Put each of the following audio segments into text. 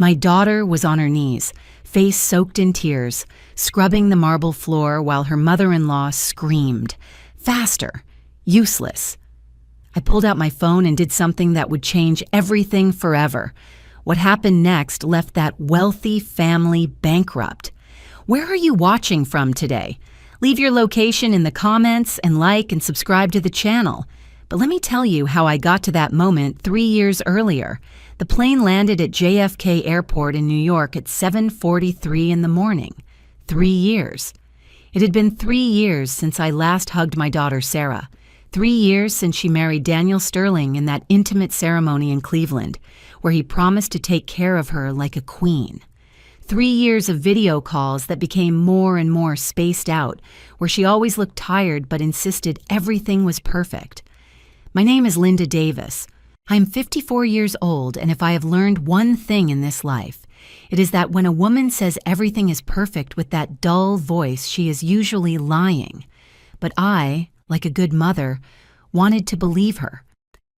My daughter was on her knees, face soaked in tears, scrubbing the marble floor while her mother-in-law screamed, "Faster! Useless!" I pulled out my phone and did something that would change everything forever. What happened next left that wealthy family bankrupt. Where are you watching from today? Leave your location in the comments and like and subscribe to the channel. But let me tell you how I got to that moment 3 years earlier. The plane landed at JFK Airport in New York at 7:43 in the morning. 3 years. It had been 3 years since I last hugged my daughter Sarah. 3 years since she married Daniel Sterling in that intimate ceremony in Cleveland, where he promised to take care of her like a queen. 3 years of video calls that became more and more spaced out, where she always looked tired but insisted everything was perfect. My name is Linda Davis. I am 54 years old, and if I have learned one thing in this life, it is that when a woman says everything is perfect with that dull voice, she is usually lying. But I, like a good mother, wanted to believe her.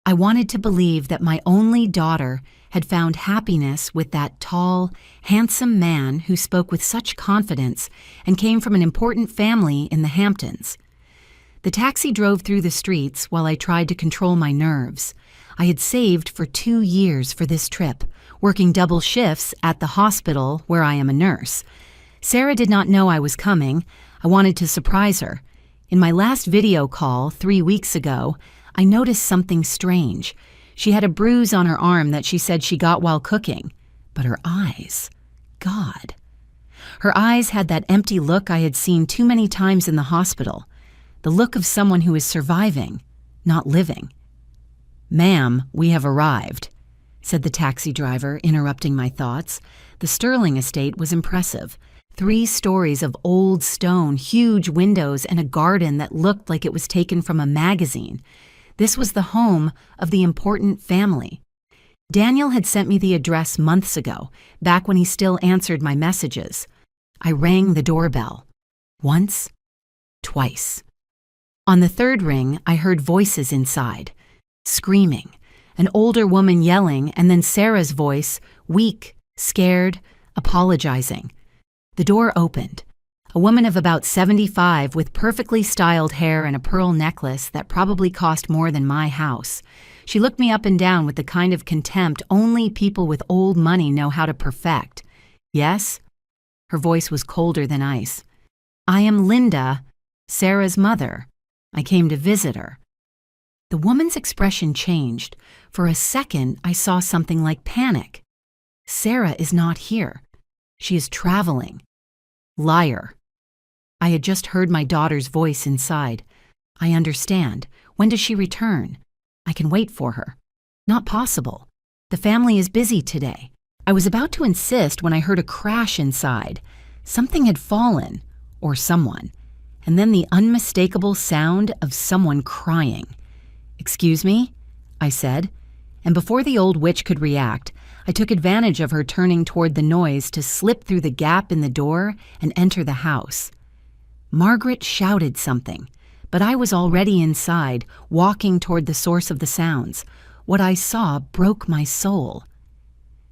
I wanted to believe that my only daughter had found happiness with that tall, handsome man who spoke with such confidence and came from an important family in the Hamptons. The taxi drove through the streets while I tried to control my nerves. I had saved for 2 years for this trip, working double shifts at the hospital where I am a nurse. Sarah did not know I was coming. I wanted to surprise her. In my last video call 3 weeks ago, I noticed something strange. She had a bruise on her arm that she said she got while cooking. But her eyes, God. Her eyes had that empty look I had seen too many times in the hospital. The look of someone who is surviving, not living. "Ma'am, we have arrived," said the taxi driver, interrupting my thoughts. The Sterling estate was impressive. 3 stories of old stone, huge windows, and a garden that looked like it was taken from a magazine. This was the home of the important family. Daniel had sent me the address months ago, back when he still answered my messages. I rang the doorbell. Once, twice. On the 3rd ring, I heard voices inside. Screaming, an older woman yelling, and then Sarah's voice, weak, scared, apologizing. The door opened. A woman of about 75 with perfectly styled hair and a pearl necklace that probably cost more than my house. She looked me up and down with the kind of contempt only people with old money know how to perfect. "Yes?" Her voice was colder than ice. "I am Linda, Sarah's mother. I came to visit her." The woman's expression changed. For a second, I saw something like panic. Sarah is not here. She is traveling. Liar. I had just heard my daughter's voice inside. I understand. When does she return? I can wait for her. Not possible. The family is busy today. I was about to insist when I heard a crash inside. Something had fallen, or someone, and then the unmistakable sound of someone crying. "Excuse me?" I said, and before the old witch could react, I took advantage of her turning toward the noise to slip through the gap in the door and enter the house. Margaret shouted something, but I was already inside, walking toward the source of the sounds. What I saw broke my soul.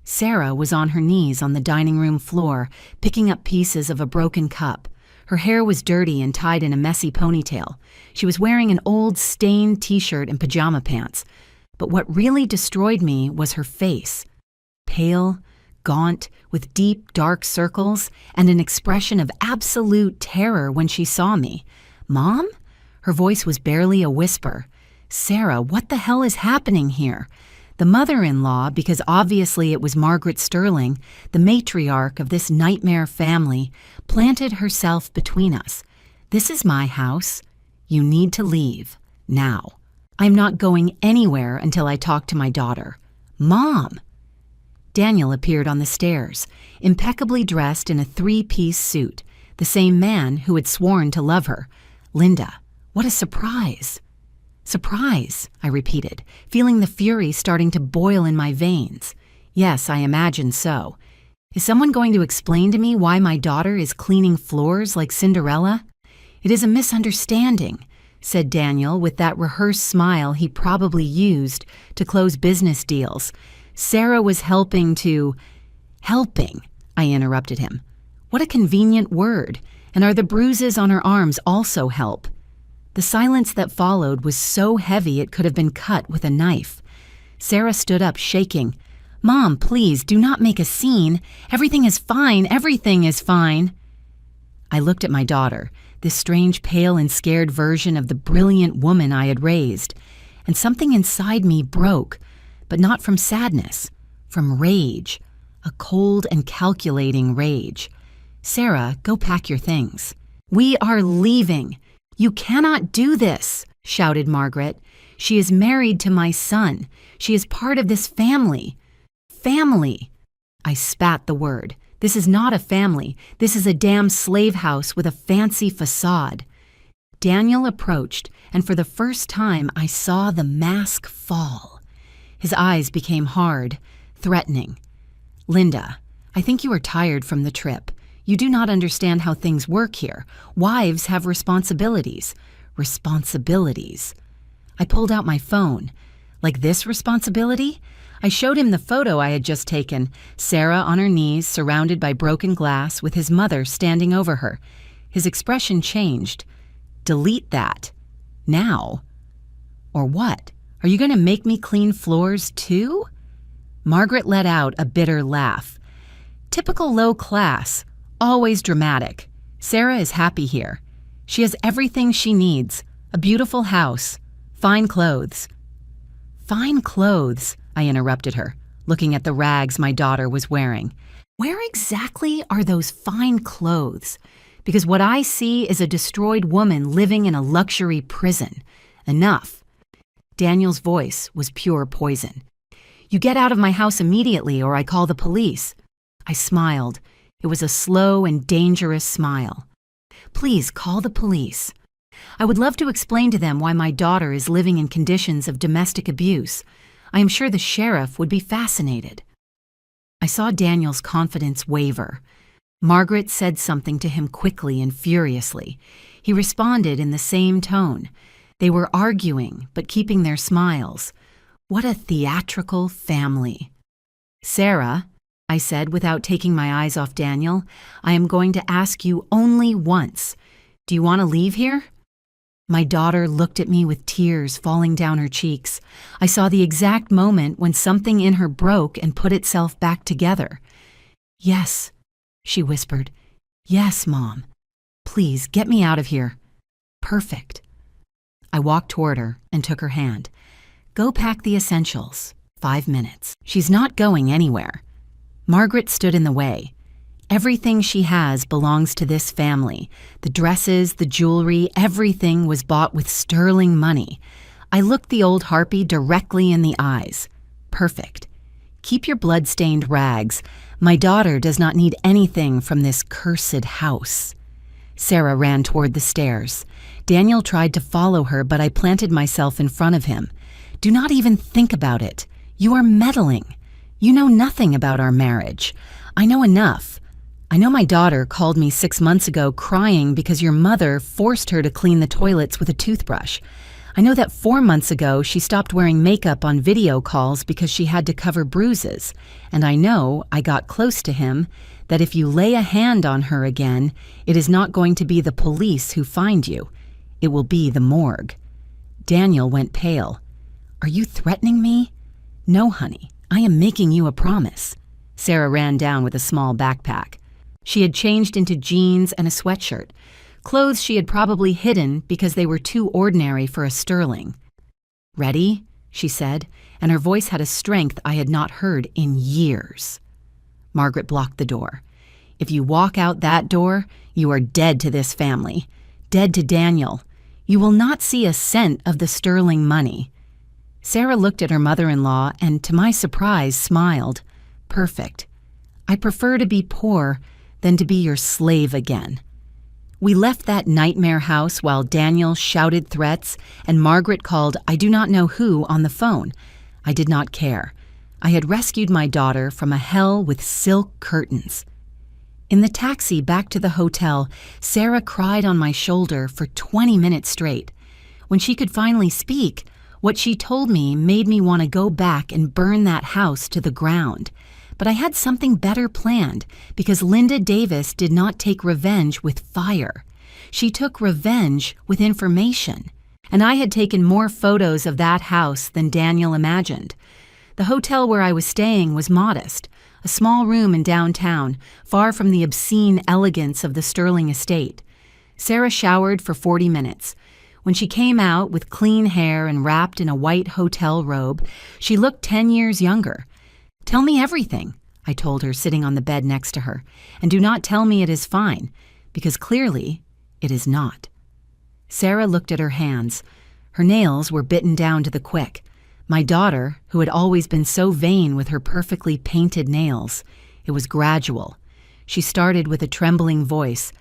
Sarah was on her knees on the dining room floor, picking up pieces of a broken cup. Her hair was dirty and tied in a messy ponytail. She was wearing an old stained t-shirt and pajama pants. But what really destroyed me was her face. Pale, gaunt, with deep, dark circles, and an expression of absolute terror when she saw me. "Mom?" Her voice was barely a whisper. "Sarah, what the hell is happening here?" The mother-in-law, because obviously it was Margaret Sterling, the matriarch of this nightmare family, planted herself between us. "This is my house. You need to leave. Now. I'm not going anywhere until I talk to my daughter." "Mom!" Daniel appeared on the stairs, impeccably dressed in a 3-piece suit, the same man who had sworn to love her. "Linda, what a surprise!" "Surprise," I repeated, feeling the fury starting to boil in my veins. "Yes, I imagine so. Is someone going to explain to me why my daughter is cleaning floors like Cinderella?" "It is a misunderstanding," said Daniel with that rehearsed smile he probably used to close business deals. "Sarah was helping to..." Helping, I interrupted him. What a convenient word. And are the bruises on her arms also help? The silence that followed was so heavy it could have been cut with a knife. Sarah stood up, shaking. Mom, please, do not make a scene. Everything is fine. Everything is fine. I looked at my daughter, this strange, pale, and scared version of the brilliant woman I had raised, and something inside me broke, but not from sadness, from rage, a cold and calculating rage. Sarah, go pack your things. We are leaving. You cannot do this, shouted Margaret. She is married to my son. She is part of this family. Family. I spat the word. This is not a family. This is a damn slave house with a fancy facade. Daniel approached, and for the first time I saw the mask fall. His eyes became hard, threatening. Linda, I think you are tired from the trip. You do not understand how things work here. Wives have responsibilities. Responsibilities. I pulled out my phone. Like this responsibility? I showed him the photo I had just taken, Sarah on her knees, surrounded by broken glass, with his mother standing over her. His expression changed. Delete that. Now? Or what? Are you going to make me clean floors too? Margaret let out a bitter laugh. Typical low class. Always dramatic. Sarah is happy here. She has everything she needs. A beautiful house. Fine clothes. Fine clothes, I interrupted her, looking at the rags my daughter was wearing. Where exactly are those fine clothes? Because what I see is a destroyed woman living in a luxury prison. Enough. Daniel's voice was pure poison. You get out of my house immediately or I call the police. I smiled. It was a slow and dangerous smile. Please call the police. I would love to explain to them why my daughter is living in conditions of domestic abuse. I am sure the sheriff would be fascinated. I saw Daniel's confidence waver. Margaret said something to him quickly and furiously. He responded in the same tone. They were arguing, but keeping their smiles. What a theatrical family. Sarah, I said without taking my eyes off Daniel, I am going to ask you only once. Do you want to leave here? My daughter looked at me with tears falling down her cheeks. I saw the exact moment when something in her broke and put itself back together. Yes, she whispered. Yes, Mom. Please, get me out of here. Perfect. I walked toward her and took her hand. Go pack the essentials. 5 minutes. She's not going anywhere. Margaret stood in the way. Everything she has belongs to this family. The dresses, the jewelry, everything was bought with sterling money. I looked the old harpy directly in the eyes. Perfect. Keep your blood-stained rags. My daughter does not need anything from this cursed house. Sarah ran toward the stairs. Daniel tried to follow her, but I planted myself in front of him. Do not even think about it. You are meddling. You know nothing about our marriage. I know enough. I know my daughter called me 6 months ago crying because your mother forced her to clean the toilets with a toothbrush. I know that 4 months ago she stopped wearing makeup on video calls because she had to cover bruises. And I know, I got close to him, that if you lay a hand on her again, it is not going to be the police who find you. It will be the morgue. Daniel went pale. Are you threatening me? No, honey. I am making you a promise. Sarah ran down with a small backpack. She had changed into jeans and a sweatshirt, clothes she had probably hidden because they were too ordinary for a sterling. Ready? She said, and her voice had a strength I had not heard in years. Margaret blocked the door. If you walk out that door, you are dead to this family, dead to Daniel. You will not see a cent of the sterling money. Sarah looked at her mother-in-law and, to my surprise, smiled. Perfect. I prefer to be poor than to be your slave again. We left that nightmare house while Daniel shouted threats and Margaret called I do not know who on the phone. I did not care. I had rescued my daughter from a hell with silk curtains. In the taxi back to the hotel, Sarah cried on my shoulder for 20 minutes straight. When she could finally speak, what she told me made me want to go back and burn that house to the ground. But I had something better planned because Linda Davis did not take revenge with fire. She took revenge with information. And I had taken more photos of that house than Daniel imagined. The hotel where I was staying was modest, a small room in downtown, far from the obscene elegance of the Sterling estate. Sarah showered for 40 minutes. When she came out with clean hair and wrapped in a white hotel robe, she looked 10 years younger. "Tell me everything," I told her, sitting on the bed next to her, "and do not tell me it is fine, because clearly it is not." Sarah looked at her hands. Her nails were bitten down to the quick. My daughter, who had always been so vain with her perfectly painted nails, it was gradual. She started with a trembling voice.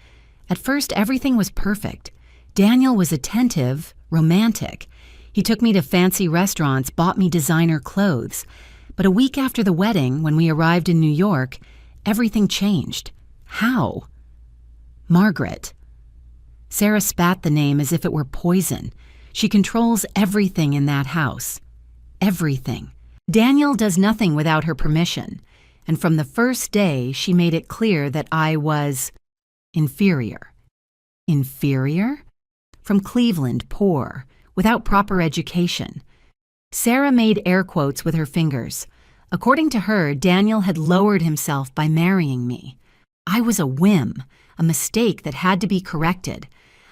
At first, everything was perfect. Daniel was attentive, romantic. He took me to fancy restaurants, bought me designer clothes. But a week after the wedding, when we arrived in New York, everything changed. How? Margaret. Sarah spat the name as if it were poison. She controls everything in that house. Everything. Daniel does nothing without her permission. And from the first day, she made it clear that I was inferior. Inferior? From Cleveland, poor, without proper education. Sarah made air quotes with her fingers. According to her, Daniel had lowered himself by marrying me. I was a whim, a mistake that had to be corrected.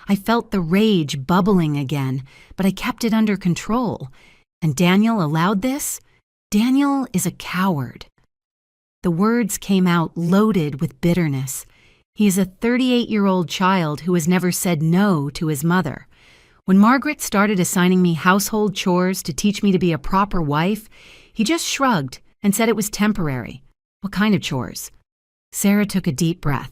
I felt the rage bubbling again, but I kept it under control. And Daniel allowed this? Daniel is a coward. The words came out loaded with bitterness. He is a 38-year-old child who has never said no to his mother. When Margaret started assigning me household chores to teach me to be a proper wife, he just shrugged and said it was temporary. What kind of chores? Sarah took a deep breath.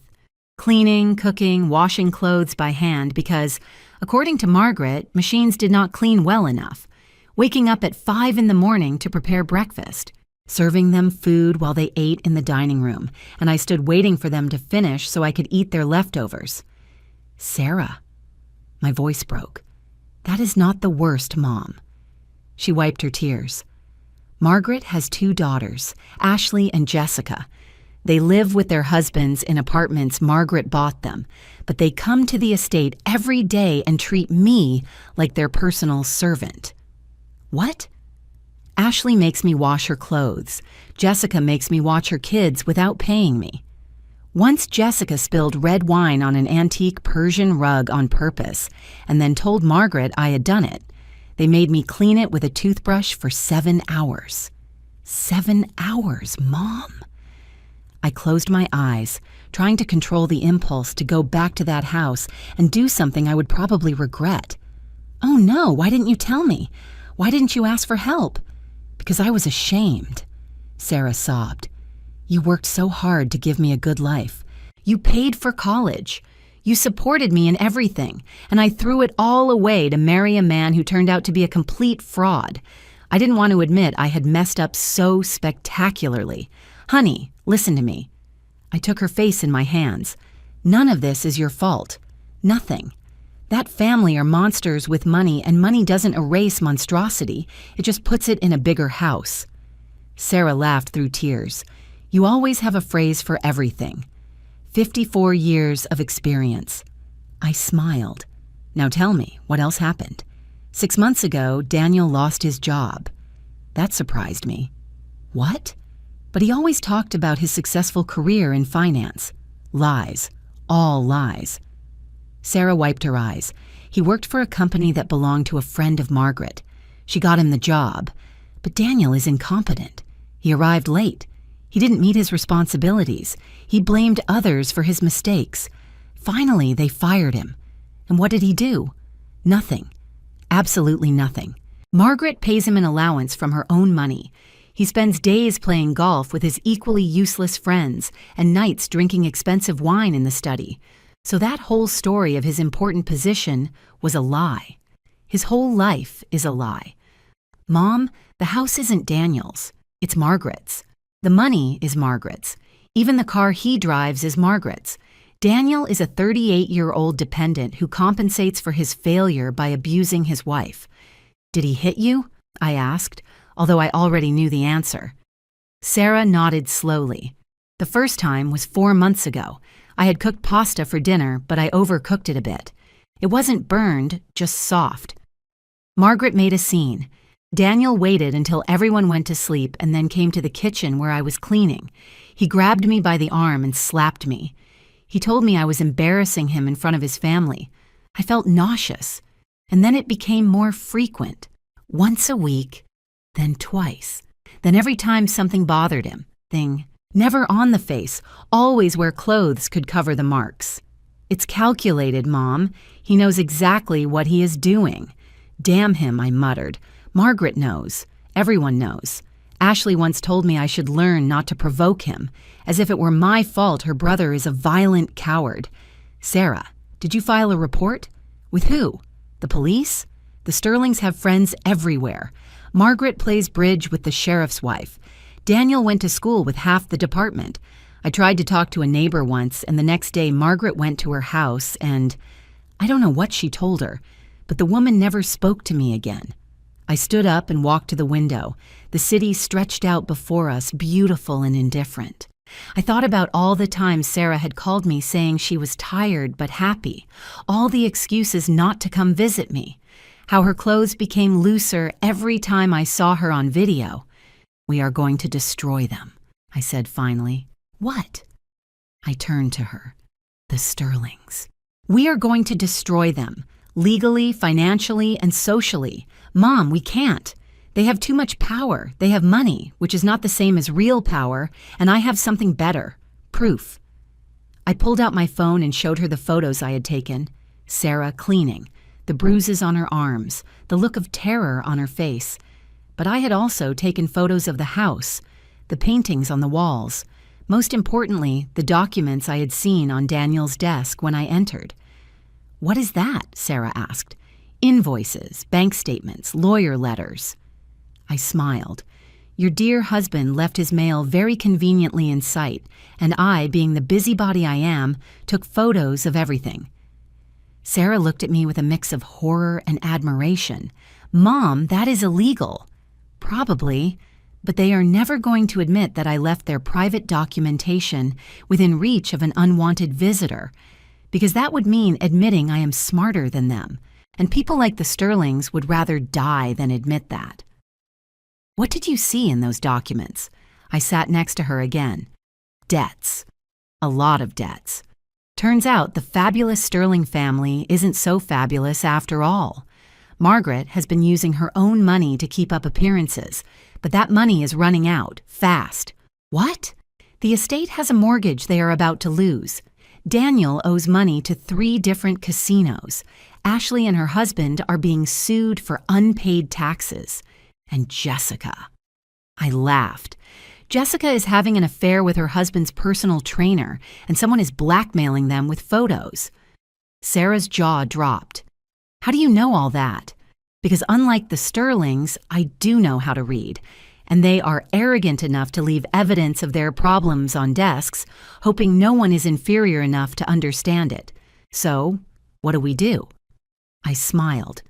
Cleaning, cooking, washing clothes by hand because, according to Margaret, machines did not clean well enough. Waking up at 5 in the morning to prepare breakfast. Serving them food while they ate in the dining room, and I stood waiting for them to finish so I could eat their leftovers. Sarah. My voice broke. That is not the worst, Mom. She wiped her tears. Margaret has 2 daughters, Ashley and Jessica. They live with their husbands in apartments Margaret bought them, but they come to the estate every day and treat me like their personal servant. What? Ashley makes me wash her clothes. Jessica makes me watch her kids without paying me. Once Jessica spilled red wine on an antique Persian rug on purpose and then told Margaret I had done it. They made me clean it with a toothbrush for 7 hours. 7 hours, Mom. I closed my eyes, trying to control the impulse to go back to that house and do something I would probably regret. Oh no, why didn't you tell me? Why didn't you ask for help? Because I was ashamed. Sarah sobbed. You worked so hard to give me a good life. You paid for college. You supported me in everything, and I threw it all away to marry a man who turned out to be a complete fraud. I didn't want to admit I had messed up so spectacularly. Honey, listen to me. I took her face in my hands. None of this is your fault. Nothing. That family are monsters with money, and money doesn't erase monstrosity. It just puts it in a bigger house. Sarah laughed through tears. You always have a phrase for everything. 54 years of experience. I smiled. Now tell me, what else happened? 6 months ago, Daniel lost his job. That surprised me. What? But he always talked about his successful career in finance. Lies. All lies. Sarah wiped her eyes. He worked for a company that belonged to a friend of Margaret. She got him the job. But Daniel is incompetent. He arrived late. He didn't meet his responsibilities. He blamed others for his mistakes. Finally, they fired him. And what did he do? Nothing. Absolutely nothing. Margaret pays him an allowance from her own money. He spends days playing golf with his equally useless friends and nights drinking expensive wine in the study. So that whole story of his important position was a lie. His whole life is a lie. Mom, the house isn't Daniel's. It's Margaret's. The money is Margaret's. Even the car he drives is Margaret's. Daniel is a 38-year-old dependent who compensates for his failure by abusing his wife. Did he hit you? I asked, although I already knew the answer. Sarah nodded slowly. The first time was 4 months ago. I had cooked pasta for dinner, but I overcooked it a bit. It wasn't burned, just soft. Margaret made a scene. Daniel waited until everyone went to sleep and then came to the kitchen where I was cleaning. He grabbed me by the arm and slapped me. He told me I was embarrassing him in front of his family. I felt nauseous. And then it became more frequent. Once a week, then twice. Then every time something bothered him. Never on the face, always where clothes could cover the marks. It's calculated, Mom. He knows exactly what he is doing. Damn him, I muttered. Margaret knows. Everyone knows. Ashley once told me I should learn not to provoke him, as if it were my fault her brother is a violent coward. Sarah, did you file a report? With who? The police? The Sterlings have friends everywhere. Margaret plays bridge with the sheriff's wife. Daniel went to school with half the department. I tried to talk to a neighbor once, and the next day Margaret went to her house and I don't know what she told her, but the woman never spoke to me again. I stood up and walked to the window. The city stretched out before us, beautiful and indifferent. I thought about all the times Sarah had called me saying she was tired but happy, all the excuses not to come visit me, how her clothes became looser every time I saw her on video. We are going to destroy them, I said finally. What? I turned to her. The Sterlings. We are going to destroy them, legally, financially, and socially. Mom, we can't. They have too much power. They have money, which is not the same as real power, and I have something better. Proof. I pulled out my phone and showed her the photos I had taken. Sarah cleaning, the bruises on her arms, the look of terror on her face. But I had also taken photos of the house, the paintings on the walls, most importantly, the documents I had seen on Daniel's desk when I entered. What is that? Sarah asked. Invoices, bank statements, lawyer letters. I smiled. Your dear husband left his mail very conveniently in sight, and I, being the busybody I am, took photos of everything. Sarah looked at me with a mix of horror and admiration. Mom, that is illegal. Probably, but they are never going to admit that I left their private documentation within reach of an unwanted visitor, because that would mean admitting I am smarter than them, and people like the Sterlings would rather die than admit that. What did you see in those documents? I sat next to her again. Debts. A lot of debts. Turns out the fabulous Sterling family isn't so fabulous after all. Margaret has been using her own money to keep up appearances, but that money is running out, fast. What? The estate has a mortgage they are about to lose. Daniel owes money to 3 different casinos. Ashley and her husband are being sued for unpaid taxes. And Jessica. I laughed. Jessica is having an affair with her husband's personal trainer, and someone is blackmailing them with photos. Sarah's jaw dropped. How do you know all that? Because unlike the Sterlings, I do know how to read, and they are arrogant enough to leave evidence of their problems on desks, hoping no one is inferior enough to understand it. So, what do? I smiled.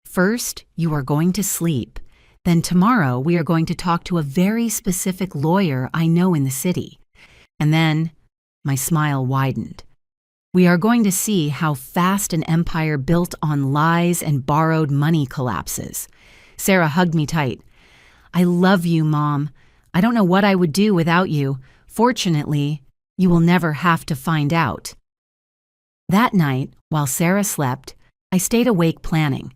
First, you are going to sleep. Then tomorrow we are going to talk to a very specific lawyer I know in the city. And then, my smile widened. We are going to see how fast an empire built on lies and borrowed money collapses. Sarah hugged me tight. I love you, Mom. I don't know what I would do without you. Fortunately, you will never have to find out. That night, while Sarah slept, I stayed awake planning.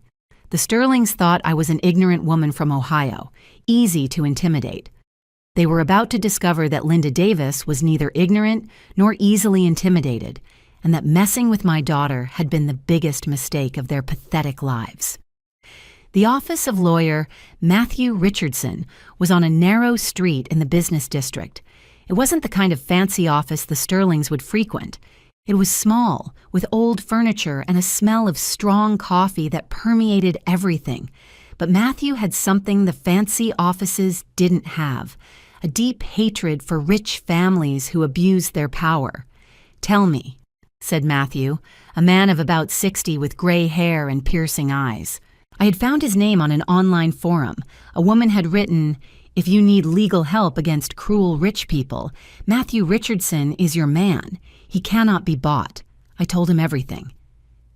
The Sterlings thought I was an ignorant woman from Ohio, easy to intimidate. They were about to discover that Linda Davis was neither ignorant nor easily intimidated, and that messing with my daughter had been the biggest mistake of their pathetic lives. The office of lawyer Matthew Richardson was on a narrow street in the business district. It wasn't the kind of fancy office the Sterlings would frequent. It was small, with old furniture and a smell of strong coffee that permeated everything. But Matthew had something the fancy offices didn't have, a deep hatred for rich families who abused their power. Tell me, said Matthew, a man of about 60 with gray hair and piercing eyes. I had found his name on an online forum. A woman had written, If you need legal help against cruel rich people, Matthew Richardson is your man. He cannot be bought. I told him everything.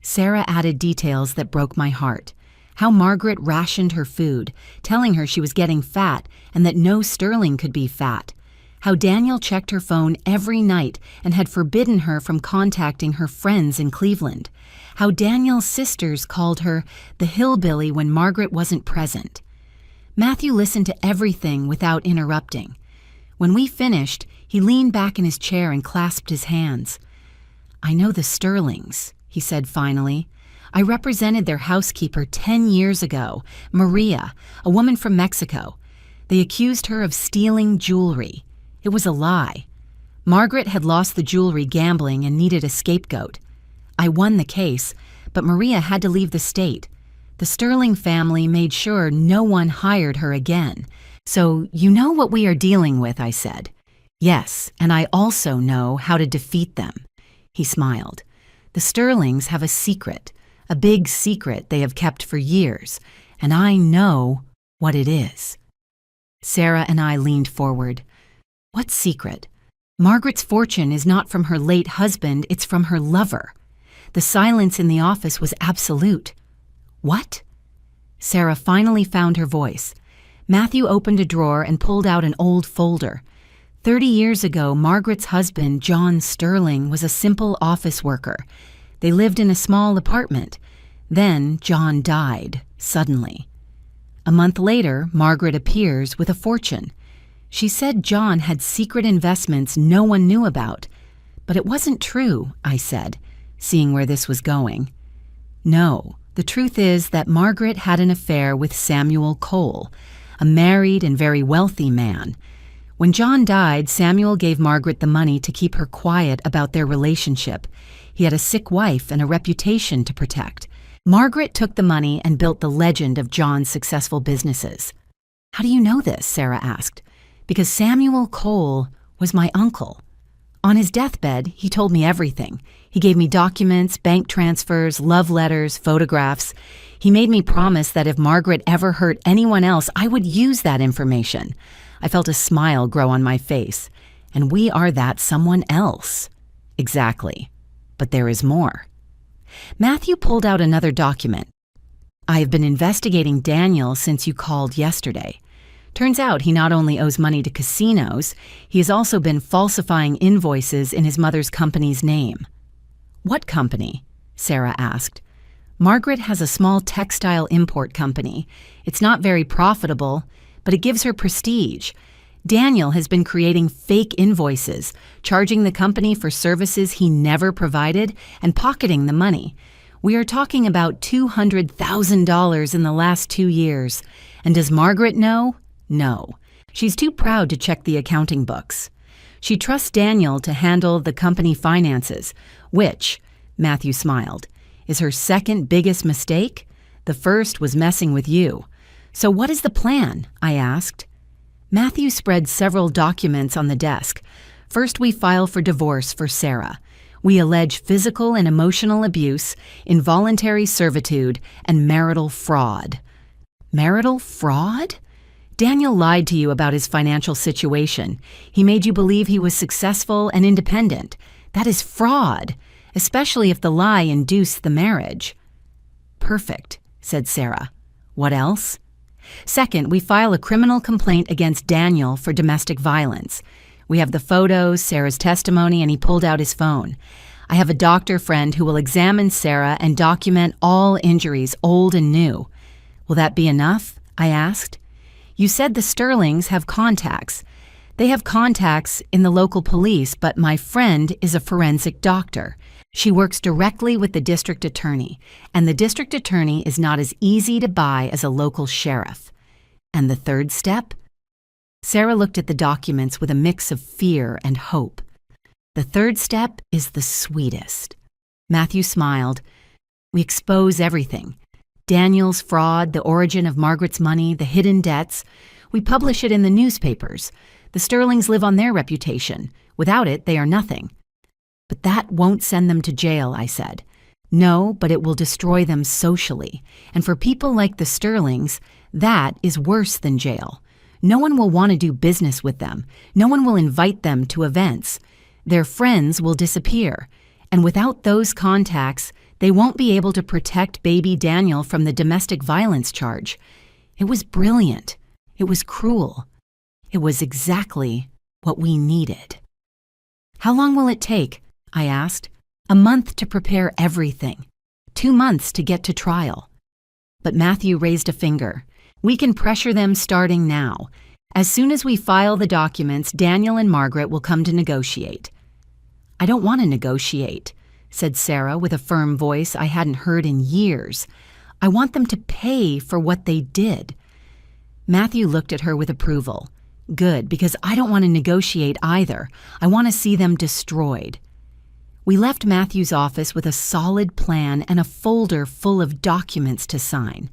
Sarah added details that broke my heart. How Margaret rationed her food, telling her she was getting fat and that no Sterling could be fat. How Daniel checked her phone every night and had forbidden her from contacting her friends in Cleveland. How Daniel's sisters called her the hillbilly when Margaret wasn't present. Matthew listened to everything without interrupting. When we finished, he leaned back in his chair and clasped his hands. "I know the Sterlings," he said finally. "I represented their housekeeper 10 years ago, Maria, a woman from Mexico. They accused her of stealing jewelry. It was a lie. Margaret had lost the jewelry gambling and needed a scapegoat. I won the case, but Maria had to leave the state. The Sterling family made sure no one hired her again. So you know what we are dealing with," I said. "Yes, and I also know how to defeat them." He smiled. "The Sterlings have a secret, a big secret they have kept for years, and I know what it is." Sarah and I leaned forward. "What secret?" "Margaret's fortune is not from her late husband, it's from her lover." The silence in the office was absolute. "What?" Sarah finally found her voice. Matthew opened a drawer and pulled out an old folder. 30 years ago, Margaret's husband, John Sterling, was a simple office worker. They lived in a small apartment. Then John died, suddenly. A month later, Margaret appears with a fortune. She said John had secret investments no one knew about. But it wasn't true, I said, seeing where this was going. No, the truth is that Margaret had an affair with Samuel Cole, a married and very wealthy man. When John died, Samuel gave Margaret the money to keep her quiet about their relationship. He had a sick wife and a reputation to protect. Margaret took the money and built the legend of John's successful businesses. "How do you know this?" Sarah asked. "Because Samuel Cole was my uncle. On his deathbed, he told me everything. He gave me documents, bank transfers, love letters, photographs. He made me promise that if Margaret ever hurt anyone else, I would use that information." I felt a smile grow on my face. "And we are that someone else." "Exactly. But there is more." Matthew pulled out another document. "I have been investigating Daniel since you called yesterday. Turns out he not only owes money to casinos, he has also been falsifying invoices in his mother's company's name." "What company?" Sarah asked. "Margaret has a small textile import company. It's not very profitable, but it gives her prestige. Daniel has been creating fake invoices, charging the company for services he never provided, and pocketing the money. We are talking about $200,000 in the last 2 years. And does Margaret know? No. She's too proud to check the accounting books. She trusts Daniel to handle the company finances, which," Matthew smiled, "is her second biggest mistake. The first was messing with you. So what is the plan?" I asked. Matthew spread several documents on the desk. First, we file for divorce for Sarah. We allege physical and emotional abuse, involuntary servitude, and marital fraud. Marital fraud? Daniel lied to you about his financial situation. He made you believe he was successful and independent. That is fraud, especially if the lie induced the marriage. "Perfect," said Sarah. "What else?" "Second, we file a criminal complaint against Daniel for domestic violence. We have the photos, Sarah's testimony, and he pulled out his phone. I have a doctor friend who will examine Sarah and document all injuries, old and new." "Will that be enough?" I asked. "You said the Sterlings have contacts. They have contacts in the local police, but my friend is a forensic doctor. She works directly with the district attorney, and the district attorney is not as easy to buy as a local sheriff." "And the third step?" Sarah looked at the documents with a mix of fear and hope. "The third step is the sweetest." Matthew smiled. "We expose everything. Daniel's fraud, the origin of Margaret's money, the hidden debts. We publish it in the newspapers. The Sterlings live on their reputation. Without it, they are nothing." "But that won't send them to jail," I said. "No, but it will destroy them socially. And for people like the Sterlings, that is worse than jail. No one will want to do business with them. No one will invite them to events. Their friends will disappear. And without those contacts, they won't be able to protect baby Daniel from the domestic violence charge. It was brilliant. It was cruel. It was exactly what we needed. How long will it take? I asked. A month to prepare everything. 2 months to get to trial. But Matthew raised a finger. We can pressure them starting now. As soon as we file the documents, Daniel and Margaret will come to negotiate. I don't want to negotiate, said Sarah with a firm voice I hadn't heard in years. I want them to pay for what they did. Matthew looked at her with approval. Good, because I don't want to negotiate either. I want to see them destroyed. We left Matthew's office with a solid plan and a folder full of documents to sign.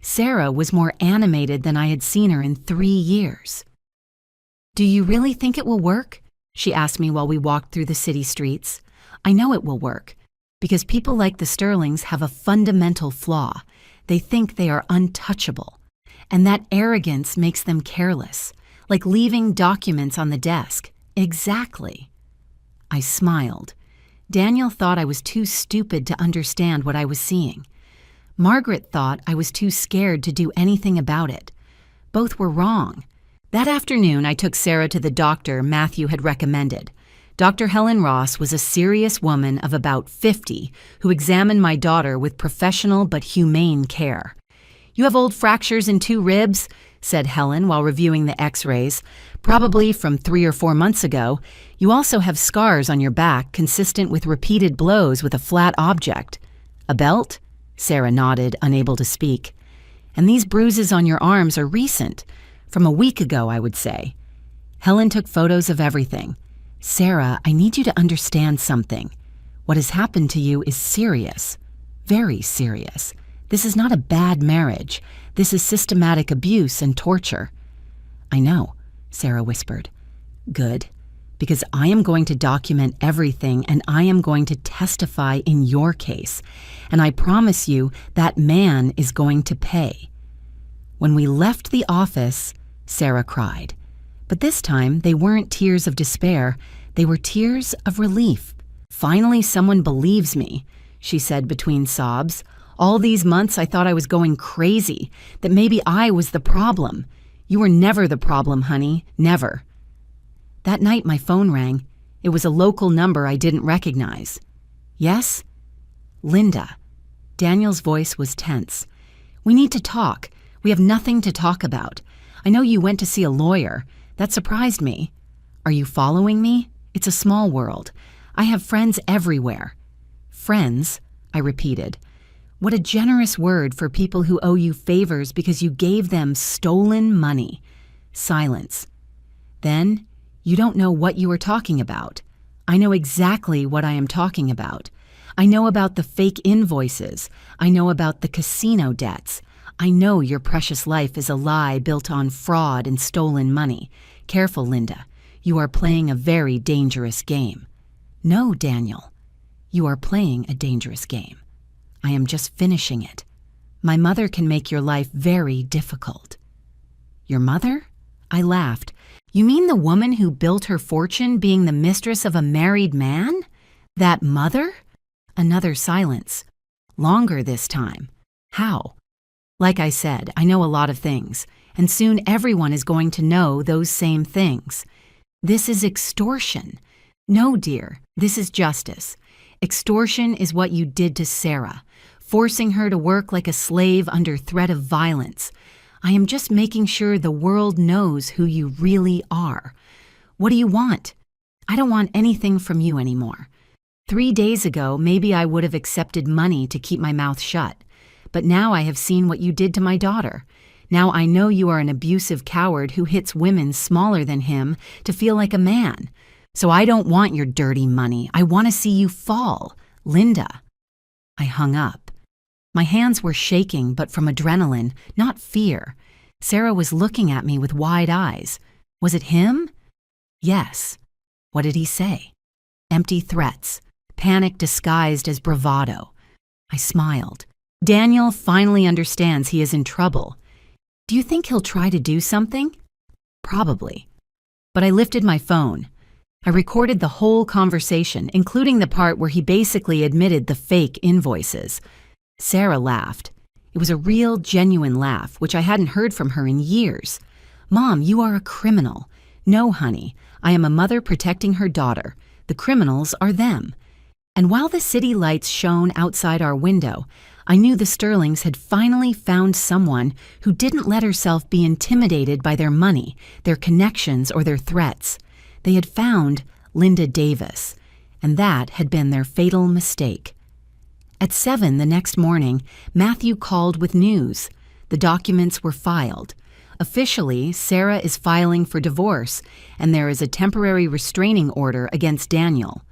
Sarah was more animated than I had seen her in 3 years. Do you really think it will work? She asked me while we walked through the city streets. I know it will work, because people like the Sterlings have a fundamental flaw. They think they are untouchable, and that arrogance makes them careless, like leaving documents on the desk. Exactly. I smiled. Daniel thought I was too stupid to understand what I was seeing. Margaret thought I was too scared to do anything about it. Both were wrong. That afternoon, I took Sarah to the doctor Matthew had recommended. Dr. Helen Ross was a serious woman of about 50 who examined my daughter with professional but humane care. You have old fractures in 2 ribs, said Helen while reviewing the x-rays, probably from 3 or 4 months ago. You also have scars on your back consistent with repeated blows with a flat object. A belt? Sarah nodded, unable to speak. And these bruises on your arms are recent, from a week ago, I would say. Helen took photos of everything. Sarah, I need you to understand something. What has happened to you is serious, very serious. This is not a bad marriage. This is systematic abuse and torture. I know, Sarah whispered. Good, because I am going to document everything and I am going to testify in your case. And I promise you that man is going to pay. When we left the office, Sarah cried. But this time, they weren't tears of despair. They were tears of relief. Finally, someone believes me, she said between sobs. All these months, I thought I was going crazy, that maybe I was the problem. You were never the problem, honey, never. That night, my phone rang. It was a local number I didn't recognize. Yes? Linda. Daniel's voice was tense. We need to talk. We have nothing to talk about. I know you went to see a lawyer. That surprised me. Are you following me? It's a small world. I have friends everywhere. Friends, I repeated. What a generous word for people who owe you favors because you gave them stolen money. Silence. Then, you don't know what you are talking about. I know exactly what I am talking about. I know about the fake invoices. I know about the casino debts. I know your precious life is a lie built on fraud and stolen money. Careful, Linda. You are playing a very dangerous game. No, Daniel. You are playing a dangerous game. I am just finishing it. My mother can make your life very difficult. Your mother? I laughed. You mean the woman who built her fortune being the mistress of a married man? That mother? Another silence. Longer this time. How? Like I said, I know a lot of things, and soon everyone is going to know those same things. This is extortion. No, dear, this is justice. Extortion is what you did to Sarah, forcing her to work like a slave under threat of violence. I am just making sure the world knows who you really are. What do you want? I don't want anything from you anymore. 3 days ago, maybe I would have accepted money to keep my mouth shut. But now I have seen what you did to my daughter. Now I know you are an abusive coward who hits women smaller than him to feel like a man. So I don't want your dirty money. I want to see you fall. Linda. I hung up. My hands were shaking, but from adrenaline, not fear. Sarah was looking at me with wide eyes. Was it him? Yes. What did he say? Empty threats. Panic disguised as bravado. I smiled. Daniel finally understands he is in trouble. Do you think he'll try to do something? Probably. But I lifted my phone. I recorded the whole conversation, including the part where he basically admitted the fake invoices. Sarah laughed. It was a real, genuine laugh, which I hadn't heard from her in years. "Mom, you are a criminal." "No, honey. I am a mother protecting her daughter. The criminals are them." And while the city lights shone outside our window, I knew the Sterlings had finally found someone who didn't let herself be intimidated by their money, their connections, or their threats. They had found Linda Davis, and that had been their fatal mistake. At 7 the next morning, Matthew called with news. The documents were filed. Officially, Sarah is filing for divorce, and there is a temporary restraining order against Daniel.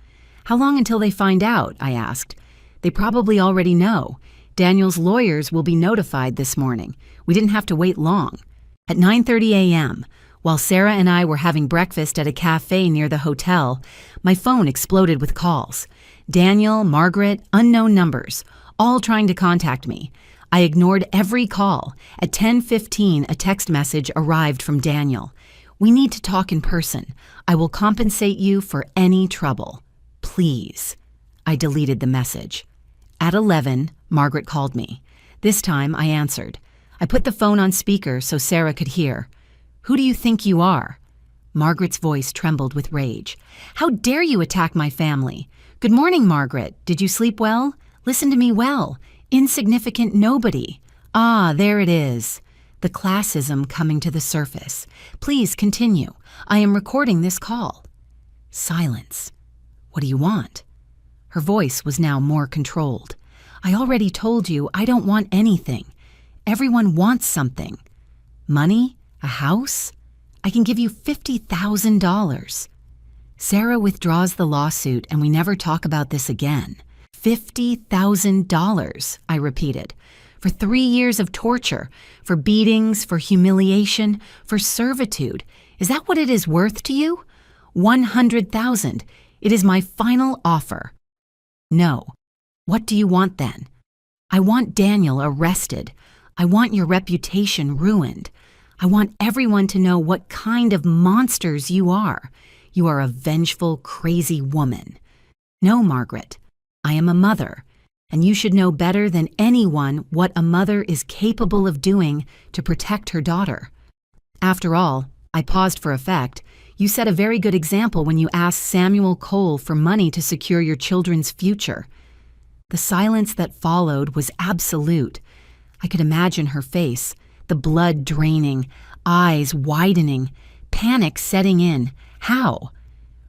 "How long until they find out?" I asked. "They probably already know. Daniel's lawyers will be notified this morning. We didn't have to wait long." At 9:30 a.m., while Sarah and I were having breakfast at a cafe near the hotel, my phone exploded with calls. Daniel, Margaret, unknown numbers, all trying to contact me. I ignored every call. At 10:15, a text message arrived from Daniel. "We need to talk in person. I will compensate you for any trouble. Please." I deleted the message. At 11, Margaret called me. This time, I answered. I put the phone on speaker so Sarah could hear. "Who do you think you are?" Margaret's voice trembled with rage. "How dare you attack my family? Good morning, Margaret. Did you sleep well? Listen to me well. Insignificant nobody. Ah, there it is. The classism coming to the surface. Please continue. I am recording this call." Silence. "What do you want?" Her voice was now more controlled. "I already told you I don't want anything. Everyone wants something. Money? A house? I can give you $50,000. Sarah withdraws the lawsuit and we never talk about this again. $50,000, I repeated. For 3 years of torture, for beatings, for humiliation, for servitude. Is that what it is worth to you? 100,000. It is my final offer. No. What do you want then? I want Daniel arrested. I want your reputation ruined. I want everyone to know what kind of monsters you are. You are a vengeful, crazy woman. No, Margaret. I am a mother, and you should know better than anyone what a mother is capable of doing to protect her daughter. After all, I paused for effect. You set a very good example when you asked Samuel Cole for money to secure your children's future. The silence that followed was absolute. I could imagine her face, the blood draining, eyes widening, panic setting in. How?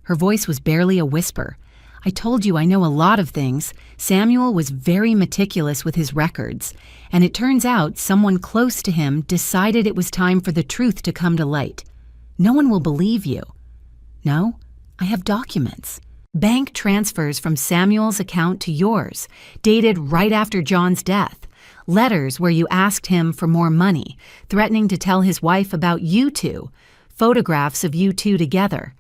Her voice was barely a whisper. I told you I know a lot of things. Samuel was very meticulous with his records, and it turns out someone close to him decided it was time for the truth to come to light. No one will believe you. No, I have documents. Bank transfers from Samuel's account to yours, dated right after John's death. Letters where you asked him for more money, threatening to tell his wife about you two. Photographs of you two together.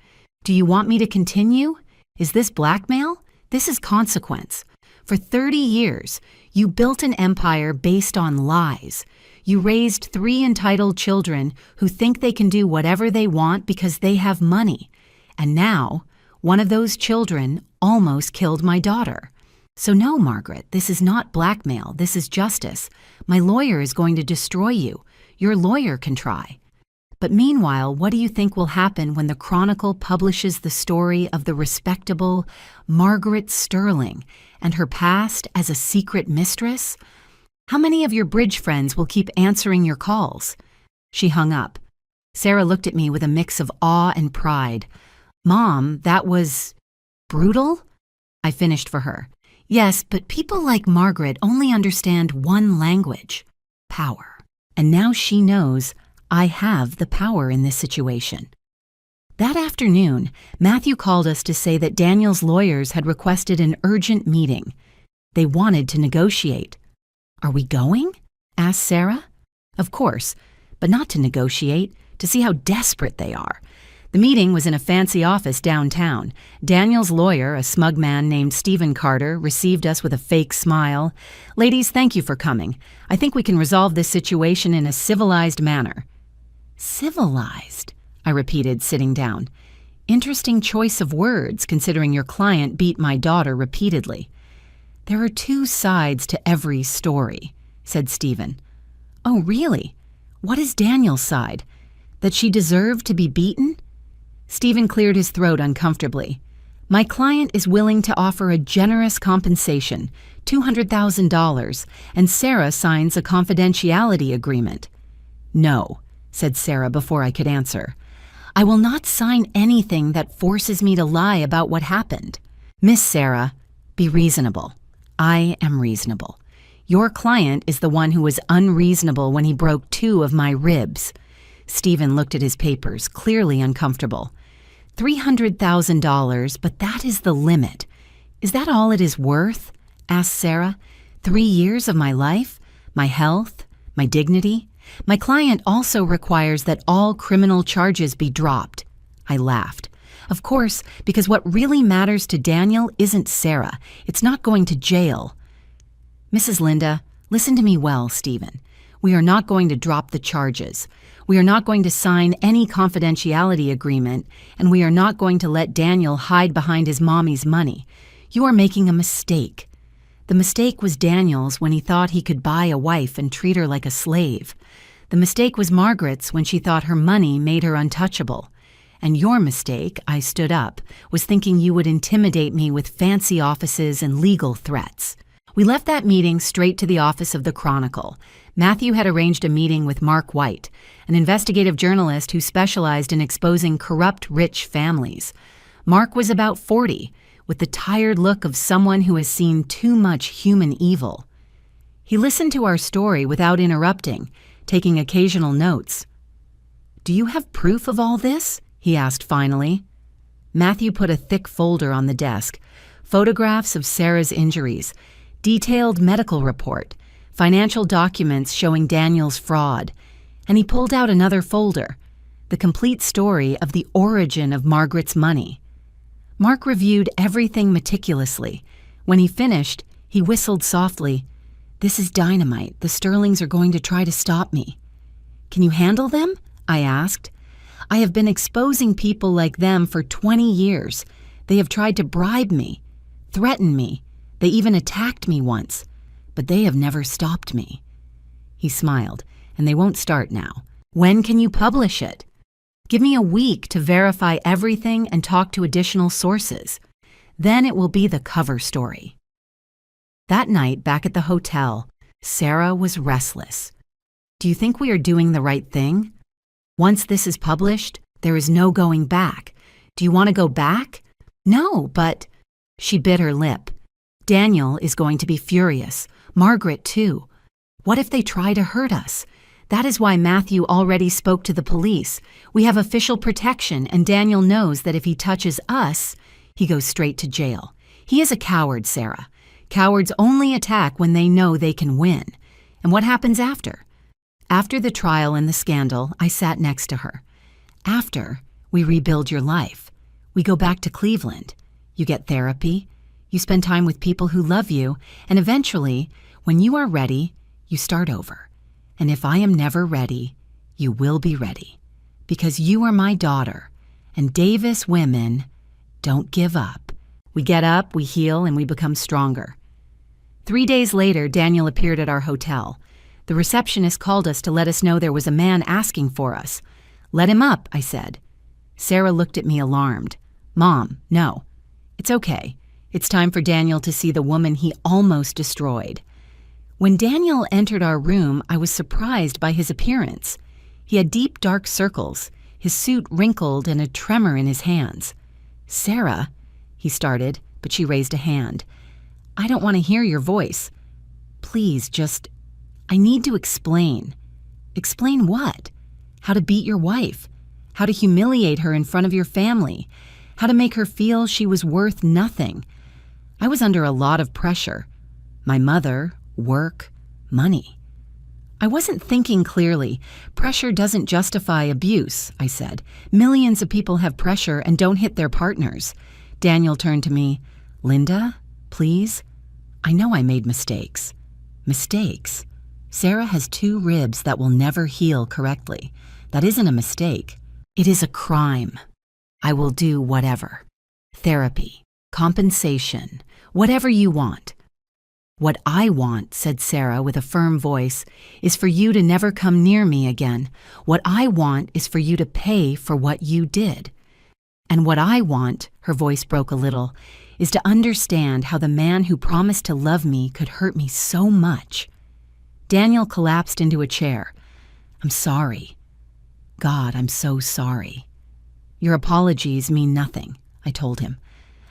Do you want me to continue? Is this blackmail? This is consequence. For 30 years, you built an empire based on lies. You raised 3 entitled children who think they can do whatever they want because they have money. And now, one of those children almost killed my daughter. So no, Margaret, this is not blackmail. This is justice. My lawyer is going to destroy you. Your lawyer can try. But meanwhile, what do you think will happen when the Chronicle publishes the story of the respectable Margaret Sterling and her past as a secret mistress? How many of your bridge friends will keep answering your calls? She hung up. Sarah looked at me with a mix of awe and pride. Mom, that was brutal? I finished for her. Yes, but people like Margaret only understand one language, power. And now she knows I have the power in this situation. That afternoon, Matthew called us to say that Daniel's lawyers had requested an urgent meeting. They wanted to negotiate. Are we going? Asked Sarah. Of course, but not to negotiate, to see how desperate they are. The meeting was in a fancy office downtown. Daniel's lawyer, a smug man named Stephen Carter, received us with a fake smile. Ladies, thank you for coming. I think we can resolve this situation in a civilized manner. Civilized? I repeated, sitting down. Interesting choice of words, considering your client beat my daughter repeatedly. There are two sides to every story, said Stephen. Oh, really? What is Daniel's side? That she deserved to be beaten? Stephen cleared his throat uncomfortably. My client is willing to offer a generous compensation, $200,000, and Sarah signs a confidentiality agreement. No, said Sarah before I could answer. I will not sign anything that forces me to lie about what happened. Miss Sarah, be reasonable. I am reasonable. Your client is the one who was unreasonable when he broke 2 of my ribs. Stephen looked at his papers, clearly uncomfortable. $300,000, but that is the limit. Is that all it is worth? Asked Sarah. 3 years of my life? My health? My dignity? My client also requires that all criminal charges be dropped. I laughed. Of course, because what really matters to Daniel isn't Sarah. It's not going to jail. Mrs. Linda, listen to me well, Stephen. We are not going to drop the charges. We are not going to sign any confidentiality agreement, and we are not going to let Daniel hide behind his mommy's money. You are making a mistake. The mistake was Daniel's when he thought he could buy a wife and treat her like a slave. The mistake was Margaret's when she thought her money made her untouchable. And your mistake, I stood up, was thinking you would intimidate me with fancy offices and legal threats. We left that meeting straight to the office of the Chronicle. Matthew had arranged a meeting with Mark White, an investigative journalist who specialized in exposing corrupt rich families. Mark was about 40, with the tired look of someone who has seen too much human evil. He listened to our story without interrupting, taking occasional notes. Do you have proof of all this? He asked finally. Matthew put a thick folder on the desk, photographs of Sarah's injuries, detailed medical report, financial documents showing Daniel's fraud, and he pulled out another folder, the complete story of the origin of Margaret's money. Mark reviewed everything meticulously. When he finished, he whistled softly. This is dynamite. The Sterlings are going to try to stop me. Can you handle them? I asked. I have been exposing people like them for 20 years. They have tried to bribe me, threaten me. They even attacked me once, but they have never stopped me. He smiled, and they won't start now. When can you publish it? Give me a week to verify everything and talk to additional sources. Then it will be the cover story. That night, back at the hotel, Sarah was restless. Do you think we are doing the right thing? Once this is published, there is no going back. Do you want to go back? No, but... She bit her lip. Daniel is going to be furious. Margaret, too. What if they try to hurt us? That is why Matthew already spoke to the police. We have official protection, and Daniel knows that if he touches us, he goes straight to jail. He is a coward, Sarah. Cowards only attack when they know they can win. And what happens after? After the trial and the scandal, I sat next to her. After, we rebuild your life. We go back to Cleveland. You get therapy. You spend time with people who love you. And eventually, when you are ready, you start over. And if I am never ready, you will be ready. Because you are my daughter. And Davis women don't give up. We get up, we heal, and we become stronger. 3 days later, Daniel appeared at our hotel. The receptionist called us to let us know there was a man asking for us. Let him up, I said. Sarah looked at me alarmed. Mom, no. It's okay. It's time for Daniel to see the woman he almost destroyed. When Daniel entered our room, I was surprised by his appearance. He had deep, dark circles, his suit wrinkled, and a tremor in his hands. Sarah, he started, but she raised a hand. I don't want to hear your voice. Please, I need to explain. Explain what? How to beat your wife. How to humiliate her in front of your family. How to make her feel she was worth nothing. I was under a lot of pressure. My mother, work, money. I wasn't thinking clearly. Pressure doesn't justify abuse, I said. Millions of people have pressure and don't hit their partners. Daniel turned to me. Linda, please? I know I made mistakes. Mistakes? Sarah has 2 ribs that will never heal correctly. That isn't a mistake. It is a crime. I will do whatever. Therapy, compensation, whatever you want. What I want, said Sarah with a firm voice, is for you to never come near me again. What I want is for you to pay for what you did. And what I want, her voice broke a little, is to understand how the man who promised to love me could hurt me so much. Daniel collapsed into a chair. I'm sorry. God, I'm so sorry. Your apologies mean nothing, I told him.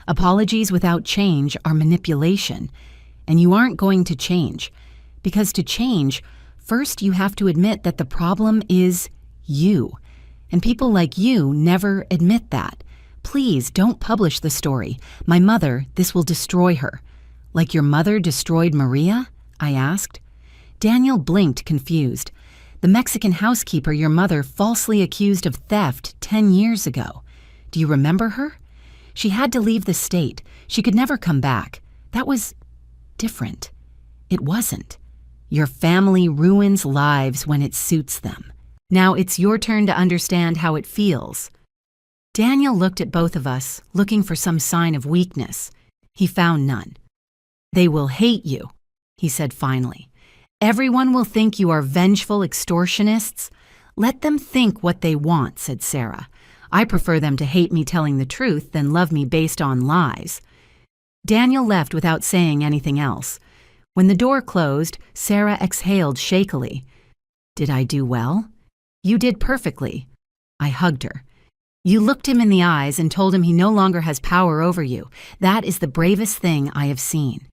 Apologies without change are manipulation. And you aren't going to change. Because to change, first you have to admit that the problem is you. And people like you never admit that. Please don't publish the story. My mother, this will destroy her. Like your mother destroyed Maria? I asked. Daniel blinked, confused. The Mexican housekeeper your mother falsely accused of theft 10 years ago. Do you remember her? She had to leave the state. She could never come back. That was different. It wasn't. Your family ruins lives when it suits them. Now it's your turn to understand how it feels. Daniel looked at both of us, looking for some sign of weakness. He found none. They will hate you, he said finally. Everyone will think you are vengeful extortionists. Let them think what they want, said Sarah. I prefer them to hate me telling the truth than love me based on lies. Daniel left without saying anything else. When the door closed, Sarah exhaled shakily. Did I do well? You did perfectly. I hugged her. You looked him in the eyes and told him he no longer has power over you. That is the bravest thing I have seen.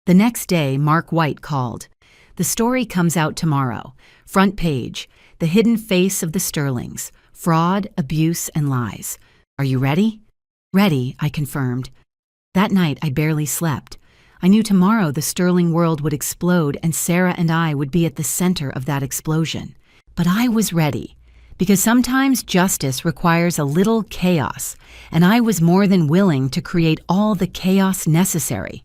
The next day, Mark White called. The story comes out tomorrow. Front page, the hidden face of the Sterlings, fraud, abuse, and lies. Are you ready? Ready, I confirmed. That night, I barely slept. I knew tomorrow the Sterling world would explode and Sarah and I would be at the center of that explosion. But I was ready, because sometimes justice requires a little chaos, and I was more than willing to create all the chaos necessary.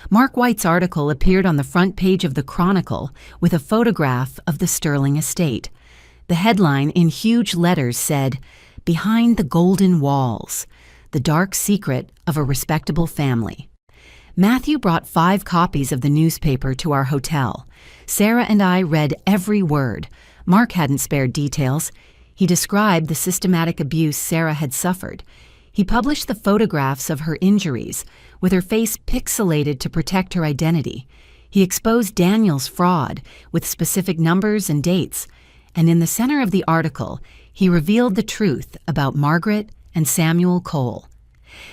Mark White's article appeared on the front page of the Chronicle with a photograph of the Sterling estate. The headline in huge letters said, "Behind the Golden Walls, the dark secret of a respectable family." Matthew brought 5 copies of the newspaper to our hotel. Sarah and I read every word. Mark hadn't spared details. He described the systematic abuse Sarah had suffered. He published the photographs of her injuries, with her face pixelated to protect her identity. He exposed Daniel's fraud, with specific numbers and dates. And in the center of the article, he revealed the truth about Margaret and Samuel Cole.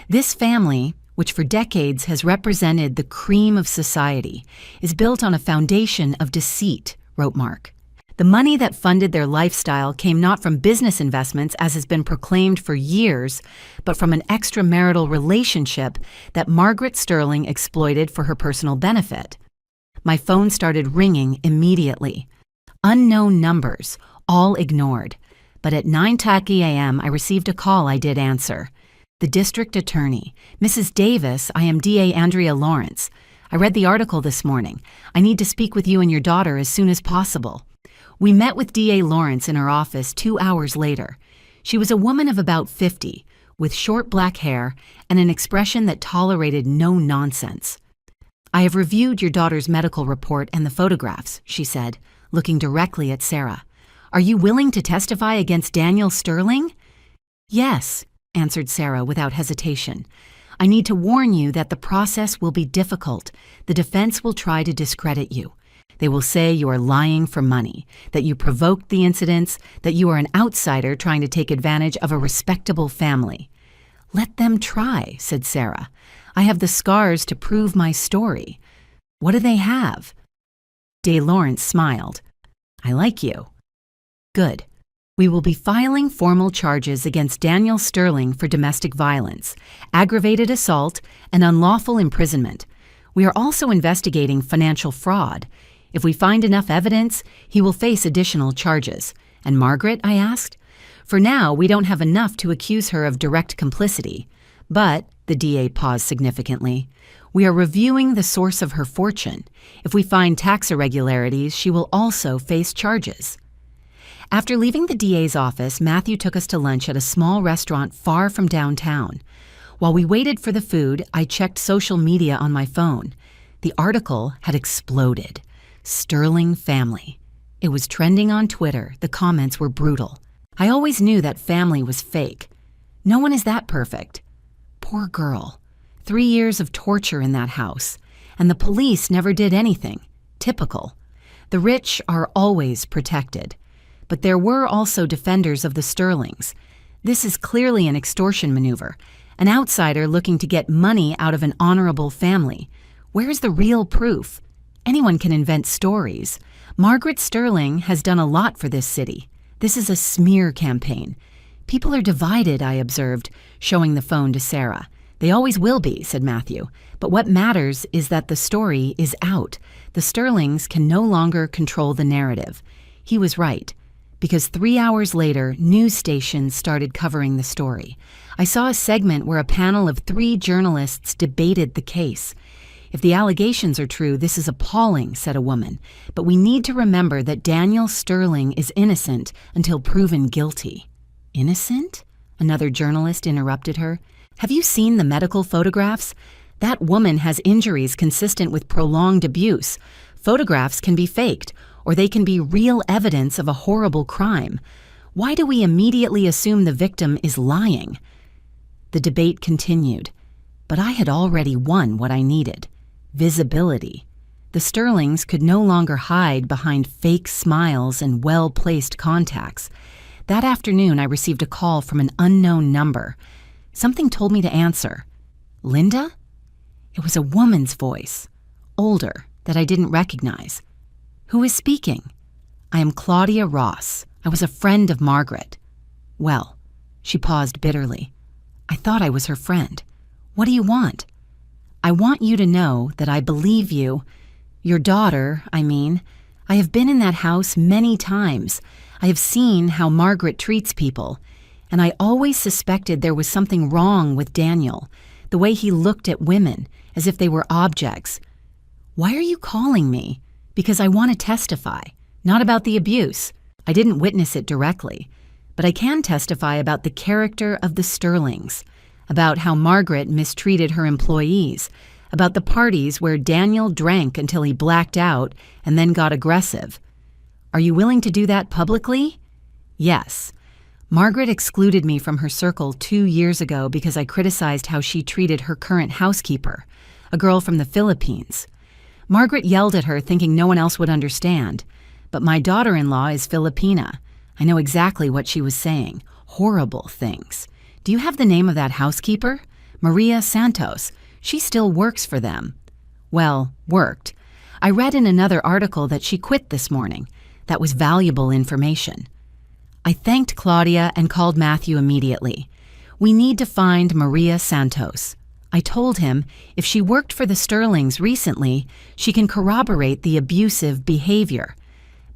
This family, which for decades has represented the cream of society, is built on a foundation of deceit, wrote Mark. The money that funded their lifestyle came not from business investments, as has been proclaimed for years, but from an extramarital relationship that Margaret Sterling exploited for her personal benefit. My phone started ringing immediately. Unknown numbers, all ignored. But at 9:30 a.m., I received a call I did answer. The district attorney. Mrs. Davis, I am DA Andrea Lawrence. I read the article this morning. I need to speak with you and your daughter as soon as possible. We met with DA Lawrence in her office 2 hours later. She was a woman of about 50, with short black hair and an expression that tolerated no nonsense. I have reviewed your daughter's medical report and the photographs, she said, looking directly at Sarah. Are you willing to testify against Daniel Sterling? Yes, answered Sarah without hesitation. I need to warn you that the process will be difficult. The defense will try to discredit you. They will say you are lying for money, that you provoked the incidents, that you are an outsider trying to take advantage of a respectable family. Let them try, said Sarah. I have the scars to prove my story. What do they have? DA Lawrence smiled. I like you. Good. We will be filing formal charges against Daniel Sterling for domestic violence, aggravated assault, and unlawful imprisonment. We are also investigating financial fraud. If we find enough evidence, he will face additional charges. And Margaret, I asked? For now, we don't have enough to accuse her of direct complicity. But, the DA paused significantly, we are reviewing the source of her fortune. If we find tax irregularities, she will also face charges. After leaving the DA's office, Matthew took us to lunch at a small restaurant far from downtown. While we waited for the food, I checked social media on my phone. The article had exploded. Sterling family. It was trending on Twitter. The comments were brutal. I always knew that family was fake. No one is that perfect. Poor girl. 3 years of torture in that house. And the police never did anything. Typical. The rich are always protected. But there were also defenders of the Sterlings. This is clearly an extortion maneuver. An outsider looking to get money out of an honorable family. Where's the real proof? Anyone can invent stories. Margaret Sterling has done a lot for this city. This is a smear campaign. People are divided, I observed, showing the phone to Sarah. They always will be, said Matthew. But what matters is that the story is out. The Sterlings can no longer control the narrative. He was right. Because 3 hours later, news stations started covering the story. I saw a segment where a panel of 3 journalists debated the case. If the allegations are true, this is appalling, said a woman. But we need to remember that Daniel Sterling is innocent until proven guilty. Innocent? Another journalist interrupted her. Have you seen the medical photographs? That woman has injuries consistent with prolonged abuse. Photographs can be faked, or they can be real evidence of a horrible crime. Why do we immediately assume the victim is lying? The debate continued, but I had already won what I needed: visibility. The Sterlings could no longer hide behind fake smiles and well-placed contacts. That afternoon, I received a call from an unknown number. Something told me to answer. Linda? It was a woman's voice, older, that I didn't recognize. Who is speaking? I am Claudia Ross. I was a friend of Margaret. Well, she paused bitterly. I thought I was her friend. What do you want? I want you to know that I believe you. Your daughter, I mean. I have been in that house many times. I have seen how Margaret treats people. And I always suspected there was something wrong with Daniel, the way he looked at women, as if they were objects. Why are you calling me? Because I want to testify, not about the abuse. I didn't witness it directly, but I can testify about the character of the Sterlings, about how Margaret mistreated her employees, about the parties where Daniel drank until he blacked out and then got aggressive. Are you willing to do that publicly? Yes. Margaret excluded me from her circle 2 years ago because I criticized how she treated her current housekeeper, a girl from the Philippines. Margaret yelled at her, thinking no one else would understand. But my daughter-in-law is Filipina. I know exactly what she was saying. Horrible things. Do you have the name of that housekeeper? Maria Santos. She still works for them. Well, worked. I read in another article that she quit this morning. That was valuable information. I thanked Claudia and called Matthew immediately. We need to find Maria Santos. I told him if she worked for the Sterlings recently, she can corroborate the abusive behavior.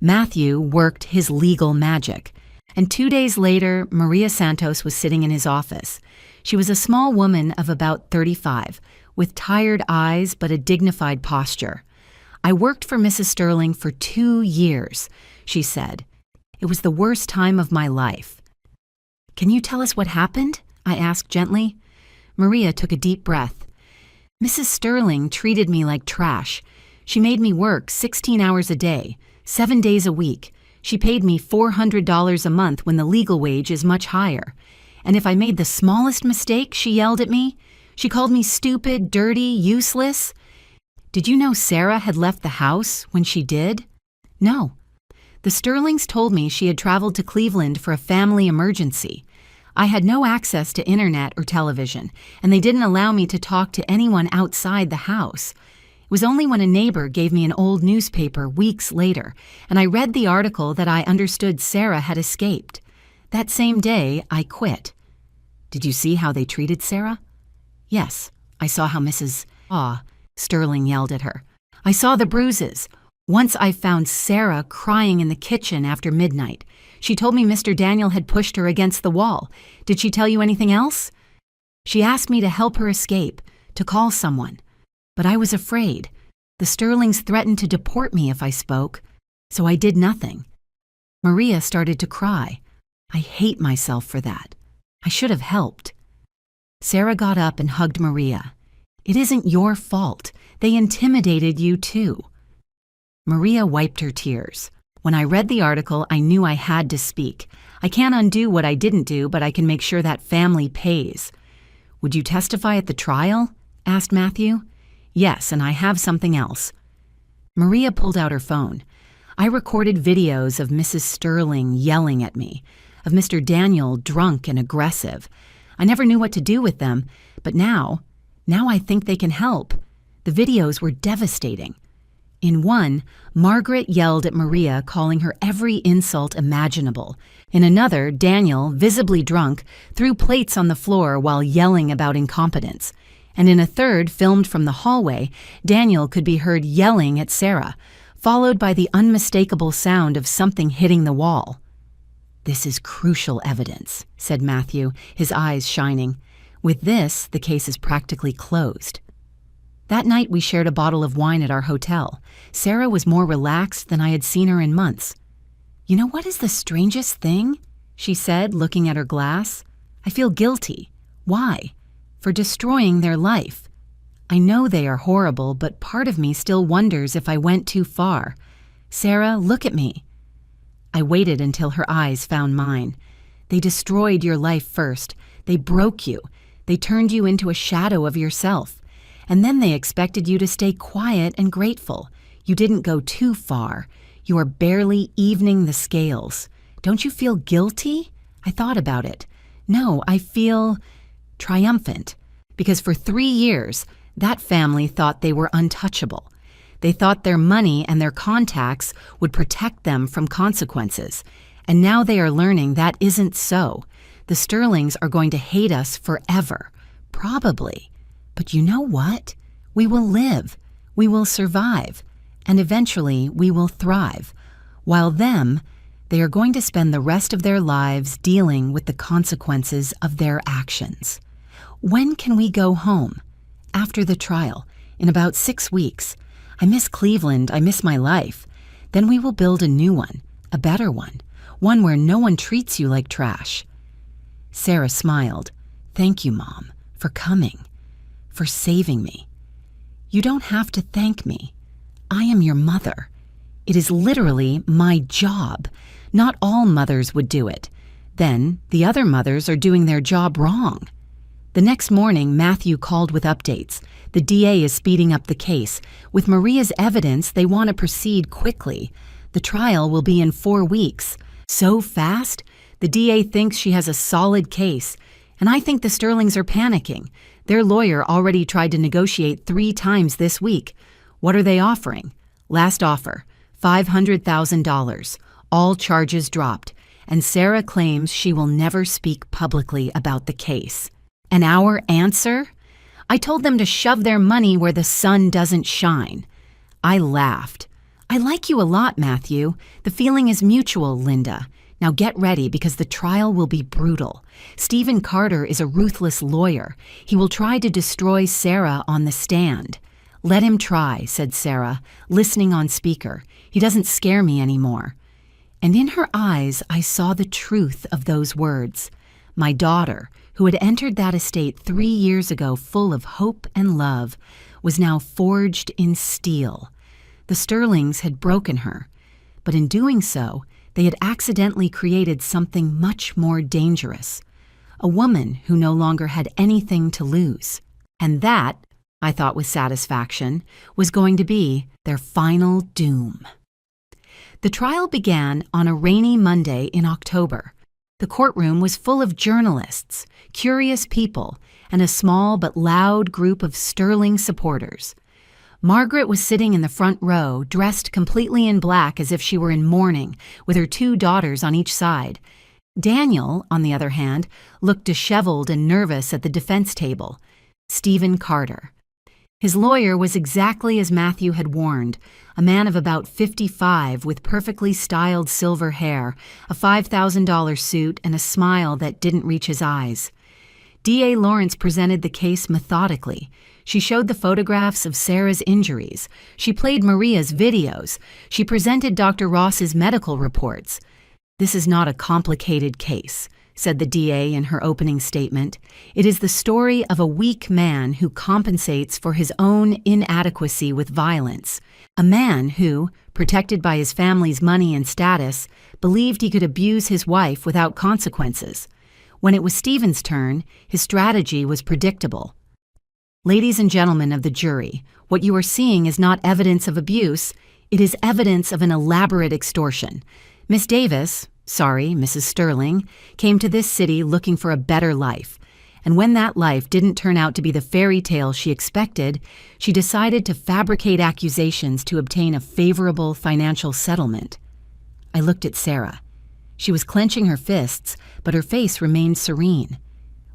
Matthew worked his legal magic. And 2 days later, Maria Santos was sitting in his office. She was a small woman of about 35, with tired eyes but a dignified posture. I worked for Mrs. Sterling for 2 years, she said. It was the worst time of my life. Can you tell us what happened? I asked gently. Maria took a deep breath. Mrs. Sterling treated me like trash. She made me work 16 hours a day, 7 days a week. She paid me $400 a month when the legal wage is much higher. And if I made the smallest mistake, she yelled at me. She called me stupid, dirty, useless. Did you know Sarah had left the house when she did? No. The Sterlings told me she had traveled to Cleveland for a family emergency. I had no access to internet or television, and they didn't allow me to talk to anyone outside the house. It was only when a neighbor gave me an old newspaper weeks later, and I read the article that I understood Sarah had escaped. That same day, I quit. Did you see how they treated Sarah? Yes, I saw how Mrs. Sterling yelled at her. I saw the bruises. Once I found Sarah crying in the kitchen after midnight. She told me Mr. Daniel had pushed her against the wall. Did she tell you anything else? She asked me to help her escape, to call someone. But I was afraid. The Sterlings threatened to deport me if I spoke, so I did nothing. Maria started to cry. I hate myself for that. I should have helped. Sarah got up and hugged Maria. It isn't your fault. They intimidated you too. Maria wiped her tears. When I read the article, I knew I had to speak. I can't undo what I didn't do, but I can make sure that family pays. Would you testify at the trial? Asked Matthew. Yes, and I have something else. Maria pulled out her phone. I recorded videos of Mrs. Sterling yelling at me, of Mr. Daniel drunk and aggressive. I never knew what to do with them, but now I think they can help. The videos were devastating. In one, Margaret yelled at Maria, calling her every insult imaginable. In another, Daniel, visibly drunk, threw plates on the floor while yelling about incompetence. And in a third, filmed from the hallway, Daniel could be heard yelling at Sarah, followed by the unmistakable sound of something hitting the wall. This is crucial evidence, said Matthew, his eyes shining. With this, the case is practically closed. That night we shared a bottle of wine at our hotel. Sarah was more relaxed than I had seen her in months. You know what is the strangest thing? She said, looking at her glass. I feel guilty. Why? For destroying their life. I know they are horrible, but part of me still wonders if I went too far. Sarah, look at me. I waited until her eyes found mine. They destroyed your life first. They broke you. They turned you into a shadow of yourself. And then they expected you to stay quiet and grateful. You didn't go too far. You are barely evening the scales. Don't you feel guilty? I thought about it. No, I feel triumphant. Because for 3 years, that family thought they were untouchable. They thought their money and their contacts would protect them from consequences. And now they are learning that isn't so. The Sterlings are going to hate us forever. Probably. But you know what? We will live. We will survive. And eventually we will thrive. While they are going to spend the rest of their lives dealing with the consequences of their actions. When can we go home? After the trial, in about 6 weeks. I miss Cleveland. I miss my life. Then we will build a new one, a better one where no one treats you like trash. Sarah smiled. Thank you, Mom, for coming. For saving me. You don't have to thank me. I am your mother. It is literally my job. Not all mothers would do it. Then the other mothers are doing their job wrong. The next morning, Matthew called with updates. The DA is speeding up the case. With Maria's evidence, they want to proceed quickly. The trial will be in 4 weeks. So fast? The DA thinks she has a solid case. And I think the Sterlings are panicking. Their lawyer already tried to negotiate 3 times this week. What are they offering? Last offer, $500,000. All charges dropped. And Sarah claims she will never speak publicly about the case. And our answer? I told them to shove their money where the sun doesn't shine. I laughed. I like you a lot, Matthew. The feeling is mutual, Linda. Now get ready because the trial will be brutal. Stephen Carter is a ruthless lawyer. He will try to destroy Sarah on the stand. Let him try, said Sarah, listening on speaker. He doesn't scare me anymore. And in her eyes, I saw the truth of those words. My daughter, who had entered that estate 3 years ago full of hope and love, was now forged in steel. The Sterlings had broken her, but in doing so, they had accidentally created something much more dangerous. A woman who no longer had anything to lose. And that, I thought with satisfaction, was going to be their final doom. The trial began on a rainy Monday in October. The courtroom was full of journalists, curious people, and a small but loud group of Sterling supporters. Margaret was sitting in the front row, dressed completely in black as if she were in mourning, with her 2 daughters on each side. Daniel, on the other hand, looked disheveled and nervous at the defense table. Stephen Carter. His lawyer was exactly as Matthew had warned, a man of about 55 with perfectly styled silver hair, a $5,000 suit, and a smile that didn't reach his eyes. D.A. Lawrence presented the case methodically. She showed the photographs of Sarah's injuries. She played Maria's videos. She presented Dr. Ross's medical reports. "This is not a complicated case," said the DA in her opening statement. "It is the story of a weak man who compensates for his own inadequacy with violence. A man who, protected by his family's money and status, believed he could abuse his wife without consequences. When it was Stephen's turn, his strategy was predictable. Ladies and gentlemen of the jury, what you are seeing is not evidence of abuse, it is evidence of an elaborate extortion. Miss Davis, Mrs. Sterling, came to this city looking for a better life, and when that life didn't turn out to be the fairy tale she expected, she decided to fabricate accusations to obtain a favorable financial settlement." I looked at Sarah. She was clenching her fists, but her face remained serene.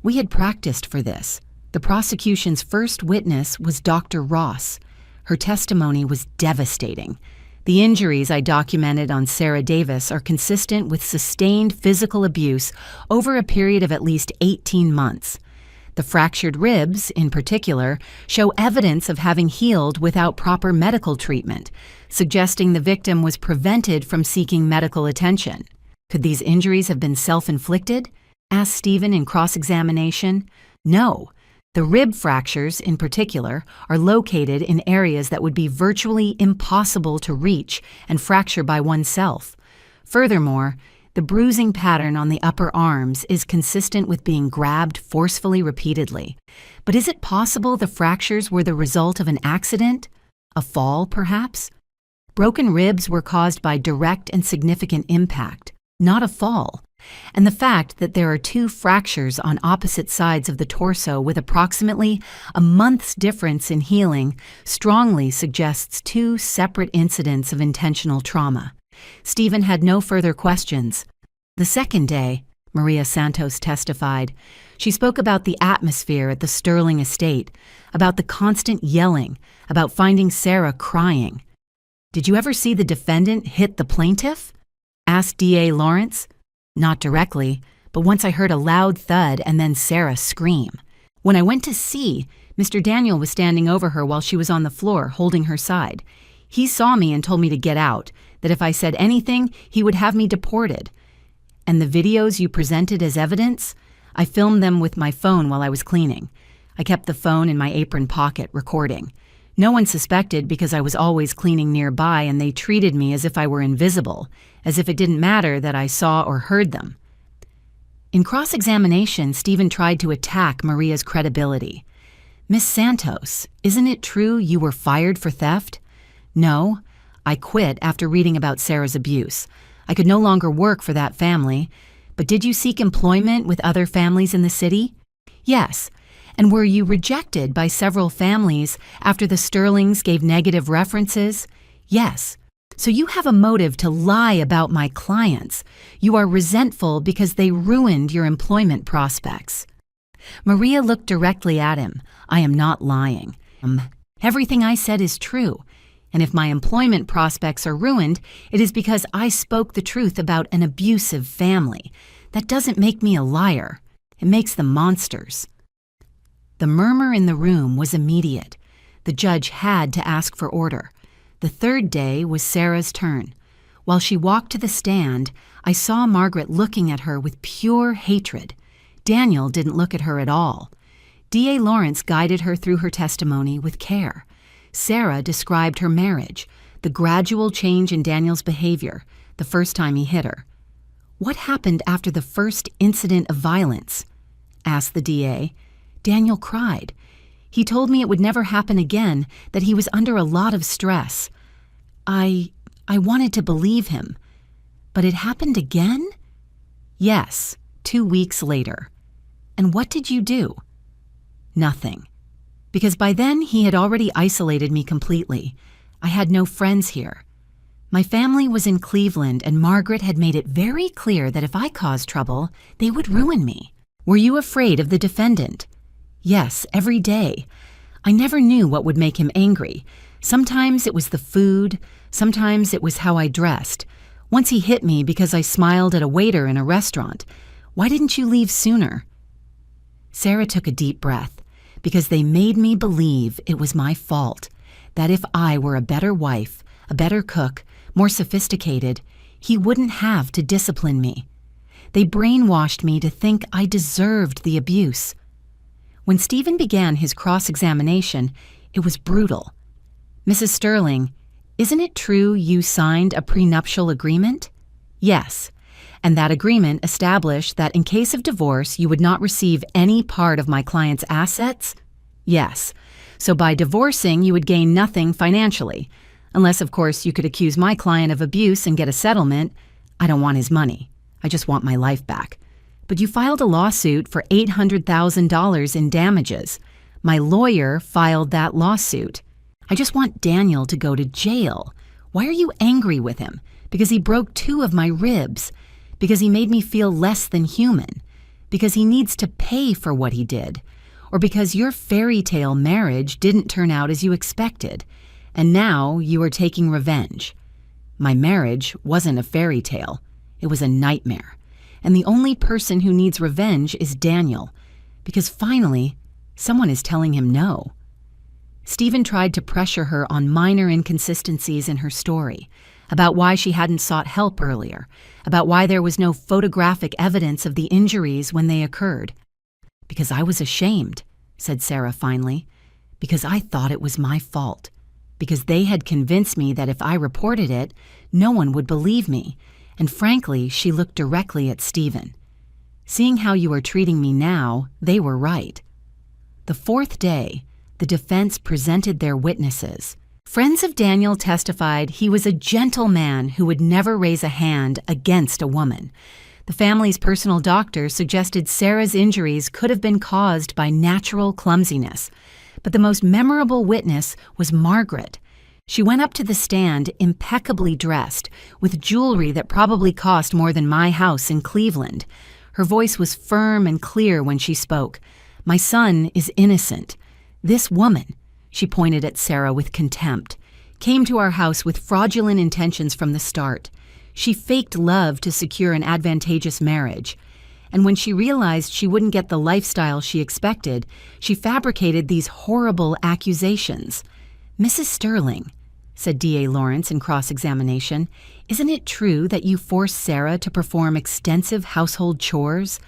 We had practiced for this. The prosecution's first witness was Dr. Ross. Her testimony was devastating. The injuries I documented on Sarah Davis are consistent with sustained physical abuse over a period of at least 18 months. The fractured ribs, in particular, show evidence of having healed without proper medical treatment, suggesting the victim was prevented from seeking medical attention. Could these injuries have been self-inflicted? Asked Stephen in cross-examination. No. The rib fractures, in particular, are located in areas that would be virtually impossible to reach and fracture by oneself. Furthermore, the bruising pattern on the upper arms is consistent with being grabbed forcefully repeatedly. But is it possible the fractures were the result of an accident? A fall, perhaps? Broken ribs were caused by direct and significant impact, not a fall. And the fact that there are two fractures on opposite sides of the torso with approximately a month's difference in healing strongly suggests two separate incidents of intentional trauma. Stephen had no further questions. The second day, Maria Santos testified. She spoke about the atmosphere at the Sterling estate, about the constant yelling, about finding Sarah crying. "Did you ever see the defendant hit the plaintiff?" asked DA Lawrence. "Not directly, but once I heard a loud thud and then Sarah scream. When I went to see, Mr. Daniel was standing over her while she was on the floor, holding her side. He saw me and told me to get out, that if I said anything, he would have me deported. And the videos you presented as evidence? I filmed them with my phone while I was cleaning. I kept the phone in my apron pocket, recording. No one suspected because I was always cleaning nearby, and they treated me as if I were invisible, as if it didn't matter that I saw or heard them." In cross-examination, Stephen tried to attack Maria's credibility. "Miss Santos, isn't it true you were fired for theft?" "No. I quit after reading about Sarah's abuse. I could no longer work for that family. But did you seek employment with other families in the city?" "Yes. And were you rejected by several families after the Sterlings gave negative references?" "Yes. So you have a motive to lie about my clients. You are resentful because they ruined your employment prospects." Maria looked directly at him. "I am not lying. Everything I said is true. And if my employment prospects are ruined, it is because I spoke the truth about an abusive family. That doesn't make me a liar. It makes them monsters." The murmur in the room was immediate. The judge had to ask for order. The third day was Sarah's turn. While she walked to the stand, I saw Margaret looking at her with pure hatred. Daniel didn't look at her at all. DA Lawrence guided her through her testimony with care. Sarah described her marriage, the gradual change in Daniel's behavior, the first time he hit her. "What happened after the first incident of violence?" asked the DA. "Daniel cried. He told me it would never happen again, that he was under a lot of stress. I wanted to believe him. But it happened again?" "Yes, 2 weeks later." "And what did you do?" "Nothing. Because by then he had already isolated me completely. I had no friends here. My family was in Cleveland, and Margaret had made it very clear that if I caused trouble, they would ruin me." "Were you afraid of the defendant?" "Yes, every day. I never knew what would make him angry. Sometimes it was the food, sometimes it was how I dressed. Once he hit me because I smiled at a waiter in a restaurant. Why didn't you leave sooner?" Sarah took a deep breath. "Because they made me believe it was my fault, that if I were a better wife, a better cook, more sophisticated, he wouldn't have to discipline me. They brainwashed me to think I deserved the abuse. When Stephen began his cross-examination, it was brutal. Mrs. Sterling, isn't it true you signed a prenuptial agreement? Yes. And that agreement established that in case of divorce, you would not receive any part of my client's assets? Yes. So by divorcing, you would gain nothing financially. Unless, of course, you could accuse my client of abuse and get a settlement. I don't want his money. I just want my life back. But you filed a lawsuit for $800,000 in damages. My lawyer filed that lawsuit. I just want Daniel to go to jail. Why are you angry with him? Because he broke 2 of my ribs. Because he made me feel less than human. Because he needs to pay for what he did. Or because your fairy tale marriage didn't turn out as you expected. And now you are taking revenge. My marriage wasn't a fairy tale. It was a nightmare. And the only person who needs revenge is Daniel. Because finally, someone is telling him no. Stephen tried to pressure her on minor inconsistencies in her story, about why she hadn't sought help earlier, about why there was no photographic evidence of the injuries when they occurred. Because I was ashamed, said Sarah finally. Because I thought it was my fault. Because they had convinced me that if I reported it, no one would believe me. And frankly, she looked directly at Stephen. Seeing how you are treating me now, they were right. The 4th day, the defense presented their witnesses. Friends of Daniel testified he was a gentle man who would never raise a hand against a woman. The family's personal doctor suggested Sarah's injuries could have been caused by natural clumsiness. But the most memorable witness was Margaret. She went up to the stand impeccably dressed, with jewelry that probably cost more than my house in Cleveland. Her voice was firm and clear when she spoke. My son is innocent. This woman, she pointed at Sarah with contempt, came to our house with fraudulent intentions from the start. She faked love to secure an advantageous marriage. And when she realized she wouldn't get the lifestyle she expected, she fabricated these horrible accusations. Mrs. Sterling, said D.A. Lawrence in cross-examination, isn't it true that you forced Sarah to perform extensive household chores?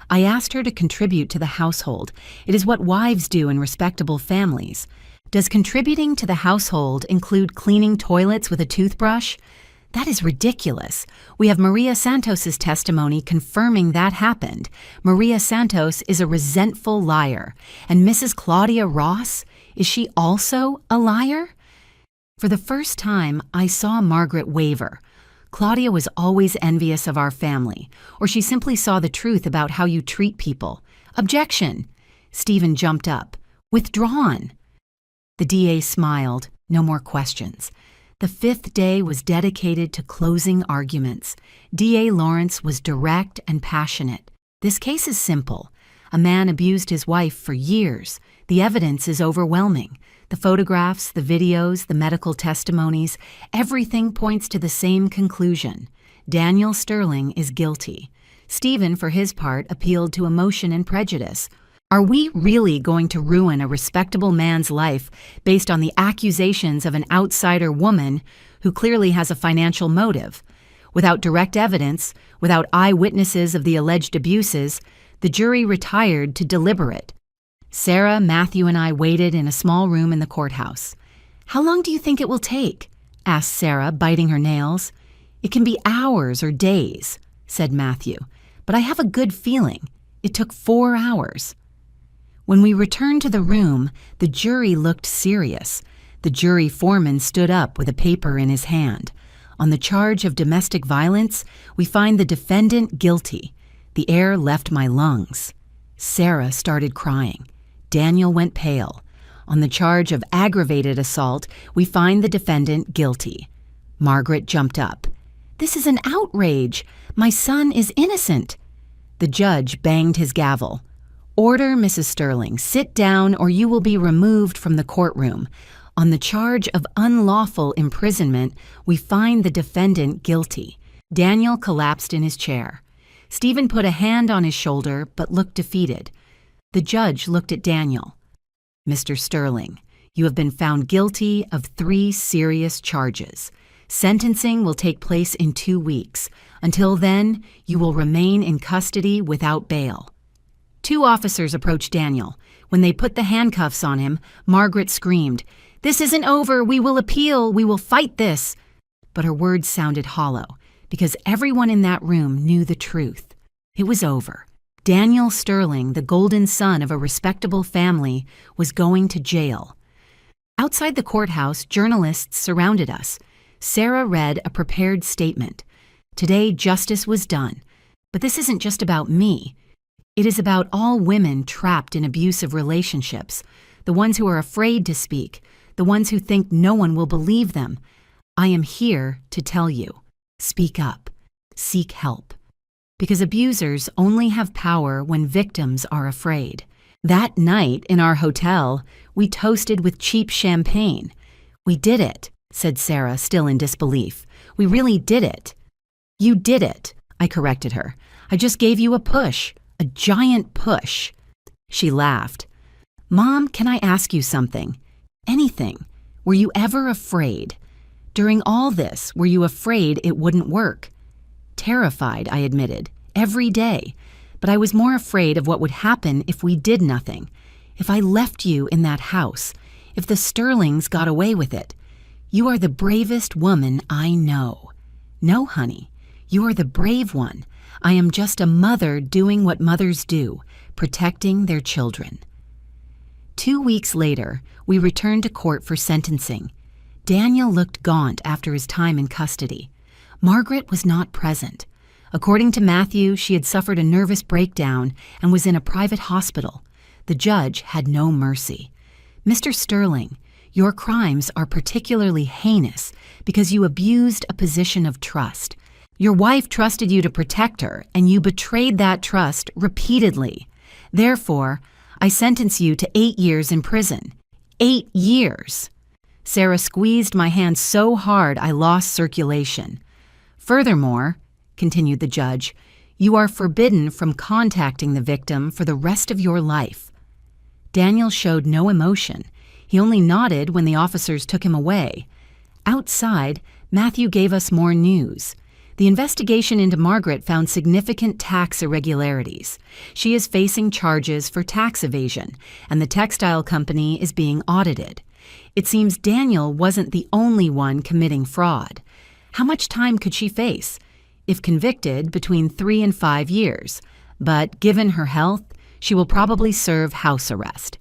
I asked her to contribute to the household. It is what wives do in respectable families. Does contributing to the household include cleaning toilets with a toothbrush? That is ridiculous. We have Maria Santos's testimony confirming that happened. Maria Santos is a resentful liar. And Mrs. Claudia Ross, is she also a liar? For the first time, I saw Margaret waver. Claudia was always envious of our family, or she simply saw the truth about how you treat people. Objection! Stephen jumped up. Withdrawn! The DA smiled. No more questions. The 5th day was dedicated to closing arguments. D.A. Lawrence was direct and passionate. This case is simple. A man abused his wife for years. The evidence is overwhelming. The photographs, the videos, the medical testimonies, everything points to the same conclusion. Daniel Sterling is guilty. Stephen, for his part, appealed to emotion and prejudice. Are we really going to ruin a respectable man's life based on the accusations of an outsider woman who clearly has a financial motive? Without direct evidence, without eyewitnesses of the alleged abuses, the jury retired to deliberate. Sarah, Matthew, and I waited in a small room in the courthouse. How long do you think it will take? Asked Sarah, biting her nails. It can be hours or days, said Matthew, but I have a good feeling. It took 4 hours. When we returned to the room, the jury looked serious. The jury foreman stood up with a paper in his hand. On the charge of domestic violence, we find the defendant guilty. The air left my lungs. Sarah started crying. Daniel went pale. On the charge of aggravated assault, we find the defendant guilty. Margaret jumped up. This is an outrage. My son is innocent. The judge banged his gavel. Order, Mrs. Sterling, sit down or you will be removed from the courtroom. On the charge of unlawful imprisonment, we find the defendant guilty. Daniel collapsed in his chair. Stephen put a hand on his shoulder but looked defeated. The judge looked at Daniel. Mr. Sterling, you have been found guilty of 3 serious charges. Sentencing will take place in 2 weeks. Until then, you will remain in custody without bail." 2 officers approached Daniel. When they put the handcuffs on him, Margaret screamed, "This isn't over. We will appeal. We will fight this." But her words sounded hollow, because everyone in that room knew the truth. It was over. Daniel Sterling, the golden son of a respectable family, was going to jail. Outside the courthouse, journalists surrounded us. Sarah read a prepared statement. "Today, justice was done. But this isn't just about me. It is about all women trapped in abusive relationships, the ones who are afraid to speak, the ones who think no one will believe them. I am here to tell you. Speak up. Seek help. Because abusers only have power when victims are afraid." That night in our hotel, we toasted with cheap champagne. "We did it," said Sarah, still in disbelief. "We really did it." "You did it," I corrected her. "I just gave you a push, a giant push." She laughed. "Mom, can I ask you something? Anything. Were you ever afraid? During all this, were you afraid it wouldn't work?" "Terrified," I admitted, "every day. But I was more afraid of what would happen if we did nothing. If I left you in that house, if the Sterlings got away with it. You are the bravest woman I know." "No, honey, you are the brave one. I am just a mother doing what mothers do, protecting their children." 2 weeks later, we returned to court for sentencing. Daniel looked gaunt after his time in custody. Margaret was not present. According to Matthew, she had suffered a nervous breakdown and was in a private hospital. The judge had no mercy. "Mr. Sterling, your crimes are particularly heinous because you abused a position of trust. Your wife trusted you to protect her, and you betrayed that trust repeatedly. Therefore, I sentence you to 8 years in prison." 8 years! Sarah squeezed my hand so hard I lost circulation. "Furthermore," continued the judge, "you are forbidden from contacting the victim for the rest of your life." Daniel showed no emotion. He only nodded when the officers took him away. Outside, Matthew gave us more news. The investigation into Margaret found significant tax irregularities. She is facing charges for tax evasion, and the textile company is being audited. It seems Daniel wasn't the only one committing fraud. How much time could she face? If convicted, between 3 and 5 years. But given her health, she will probably serve house arrest.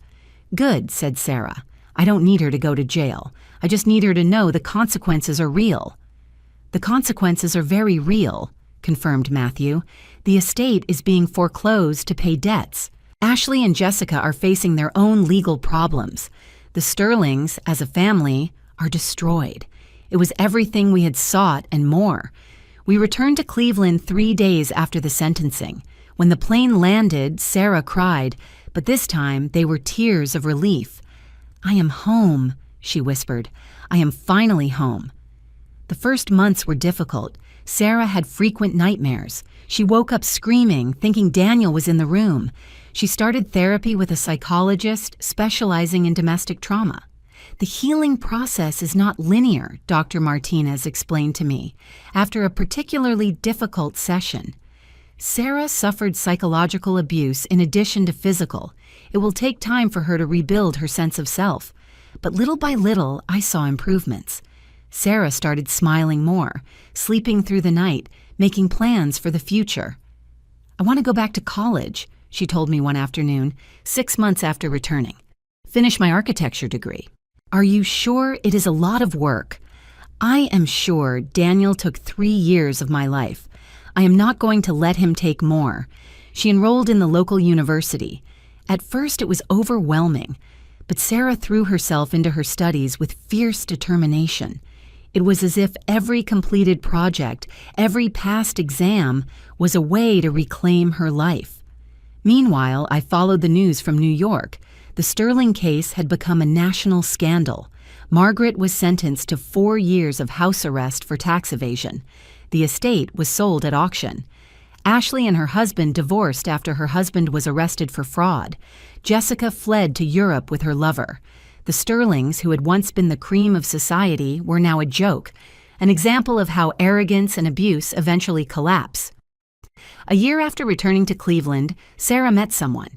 "Good," said Sarah. "I don't need her to go to jail. I just need her to know the consequences are real." "The consequences are very real," confirmed Matthew. "The estate is being foreclosed to pay debts. Ashley and Jessica are facing their own legal problems. The Sterlings, as a family, are destroyed. It was everything we had sought and more. We returned to Cleveland 3 days after the sentencing. When the plane landed, Sarah cried, but this time they were tears of relief. "I am home," she whispered. "I am finally home." The first months were difficult. Sarah had frequent nightmares. She woke up screaming, thinking Daniel was in the room. She started therapy with a psychologist specializing in domestic trauma. "The healing process is not linear," Dr. Martinez explained to me, after a particularly difficult session. Sarah suffered psychological abuse in addition to physical. It will take time for her to rebuild her sense of self. But little by little, I saw improvements. Sarah started smiling more, sleeping through the night, making plans for the future. "I want to go back to college," she told me one afternoon, 6 months after returning. "Finish my architecture degree." "Are you sure it is a lot of work?" "I am sure Daniel took 3 years of my life. I am not going to let him take more." She enrolled in the local university. At first it was overwhelming, but Sarah threw herself into her studies with fierce determination. It was as if every completed project, every passed exam, was a way to reclaim her life. Meanwhile, I followed the news from New York. The Sterling case had become a national scandal. Margaret was sentenced to 4 years of house arrest for tax evasion. The estate was sold at auction. Ashley and her husband divorced after her husband was arrested for fraud. Jessica fled to Europe with her lover. The Sterlings, who had once been the cream of society, were now a joke. an example of how arrogance and abuse eventually collapse. A year after returning to Cleveland, Sarah met someone.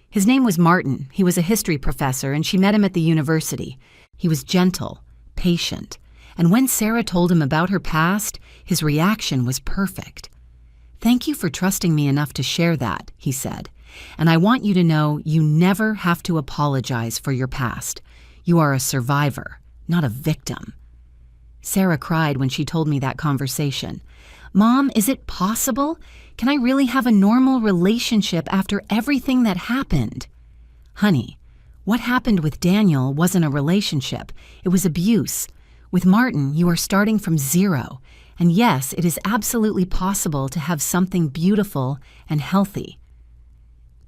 His name was Martin. He was a history professor, and she met him at the university. He was gentle, patient, and when Sarah told him about her past, his reaction was perfect. "Thank you for trusting me enough to share that," he said. "And I want you to know you never have to apologize for your past. You are a survivor, not a victim." Sarah cried when she told me that conversation. "Mom, is it possible? Can I really have a normal relationship after everything that happened?" "Honey, what happened with Daniel wasn't a relationship. It was abuse. With Martin, you are starting from zero. And yes, it is absolutely possible to have something beautiful and healthy."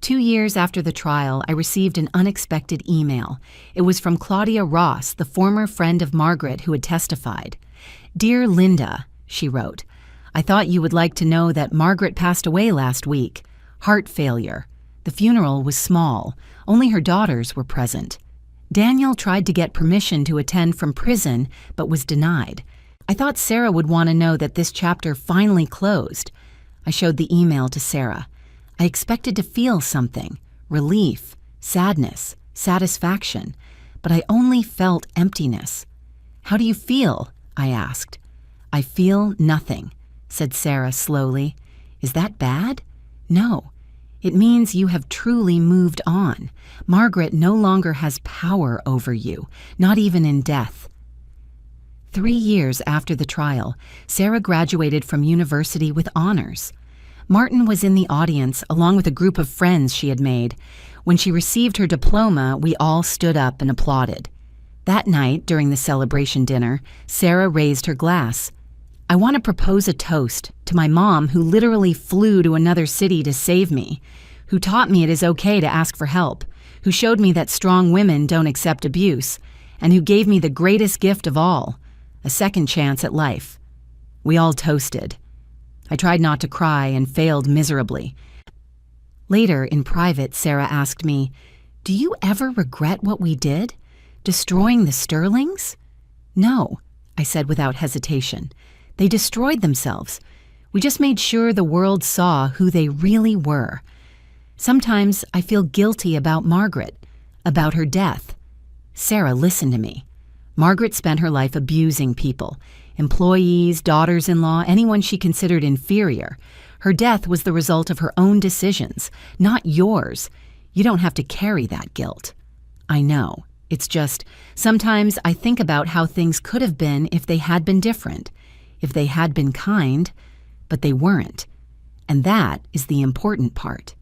2 years after the trial, I received an unexpected email. It was from Claudia Ross, the former friend of Margaret who had testified. "Dear Linda," she wrote, "I thought you would like to know that Margaret passed away last week. Heart failure. The funeral was small. Only her daughters were present. Daniel tried to get permission to attend from prison, but was denied. I thought Sarah would want to know that this chapter finally closed." I showed the email to Sarah. I expected to feel something, relief, sadness, satisfaction, but I only felt emptiness. "How do you feel?" I asked. "I feel nothing," said Sarah slowly. "Is that bad?" "No. It means you have truly moved on. Margaret no longer has power over you, not even in death." 3 years after the trial, Sarah graduated from university with honors. Martin was in the audience along with a group of friends she had made. When she received her diploma, we all stood up and applauded. That night, during the celebration dinner, Sarah raised her glass. "I want to propose a toast to my mom, who literally flew to another city to save me, who taught me it is okay to ask for help, who showed me that strong women don't accept abuse, and who gave me the greatest gift of all, a second chance at life." We all toasted. I tried not to cry and failed miserably. Later, in private, Sarah asked me, "Do you ever regret what we did? Destroying the Sterlings?" "No," I said without hesitation. "They destroyed themselves. We just made sure the world saw who they really were. Sometimes I feel guilty about Margaret, about her death." Sarah listened to me. Margaret spent her life abusing people, employees, daughters-in-law, anyone she considered inferior. Her death was the result of her own decisions, not yours. You don't have to carry that guilt. I know. It's just, sometimes I think about how things could have been if they had been different, if they had been kind, but they weren't. And that is the important part.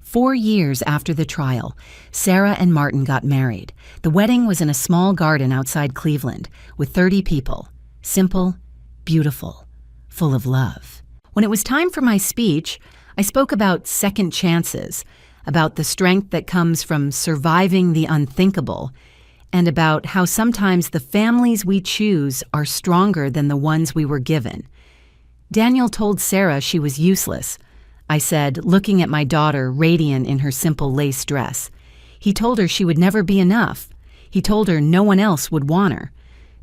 4 years after the trial, Sarah and Martin got married. The wedding was in a small garden outside Cleveland with 30 people. Simple, beautiful, full of love. When it was time for my speech, I spoke about second chances, about the strength that comes from surviving the unthinkable, and about how sometimes the families we choose are stronger than the ones we were given. Daniel told Sarah she was useless, I said, looking at my daughter radiant in her simple lace dress. He told her she would never be enough. He told her no one else would want her.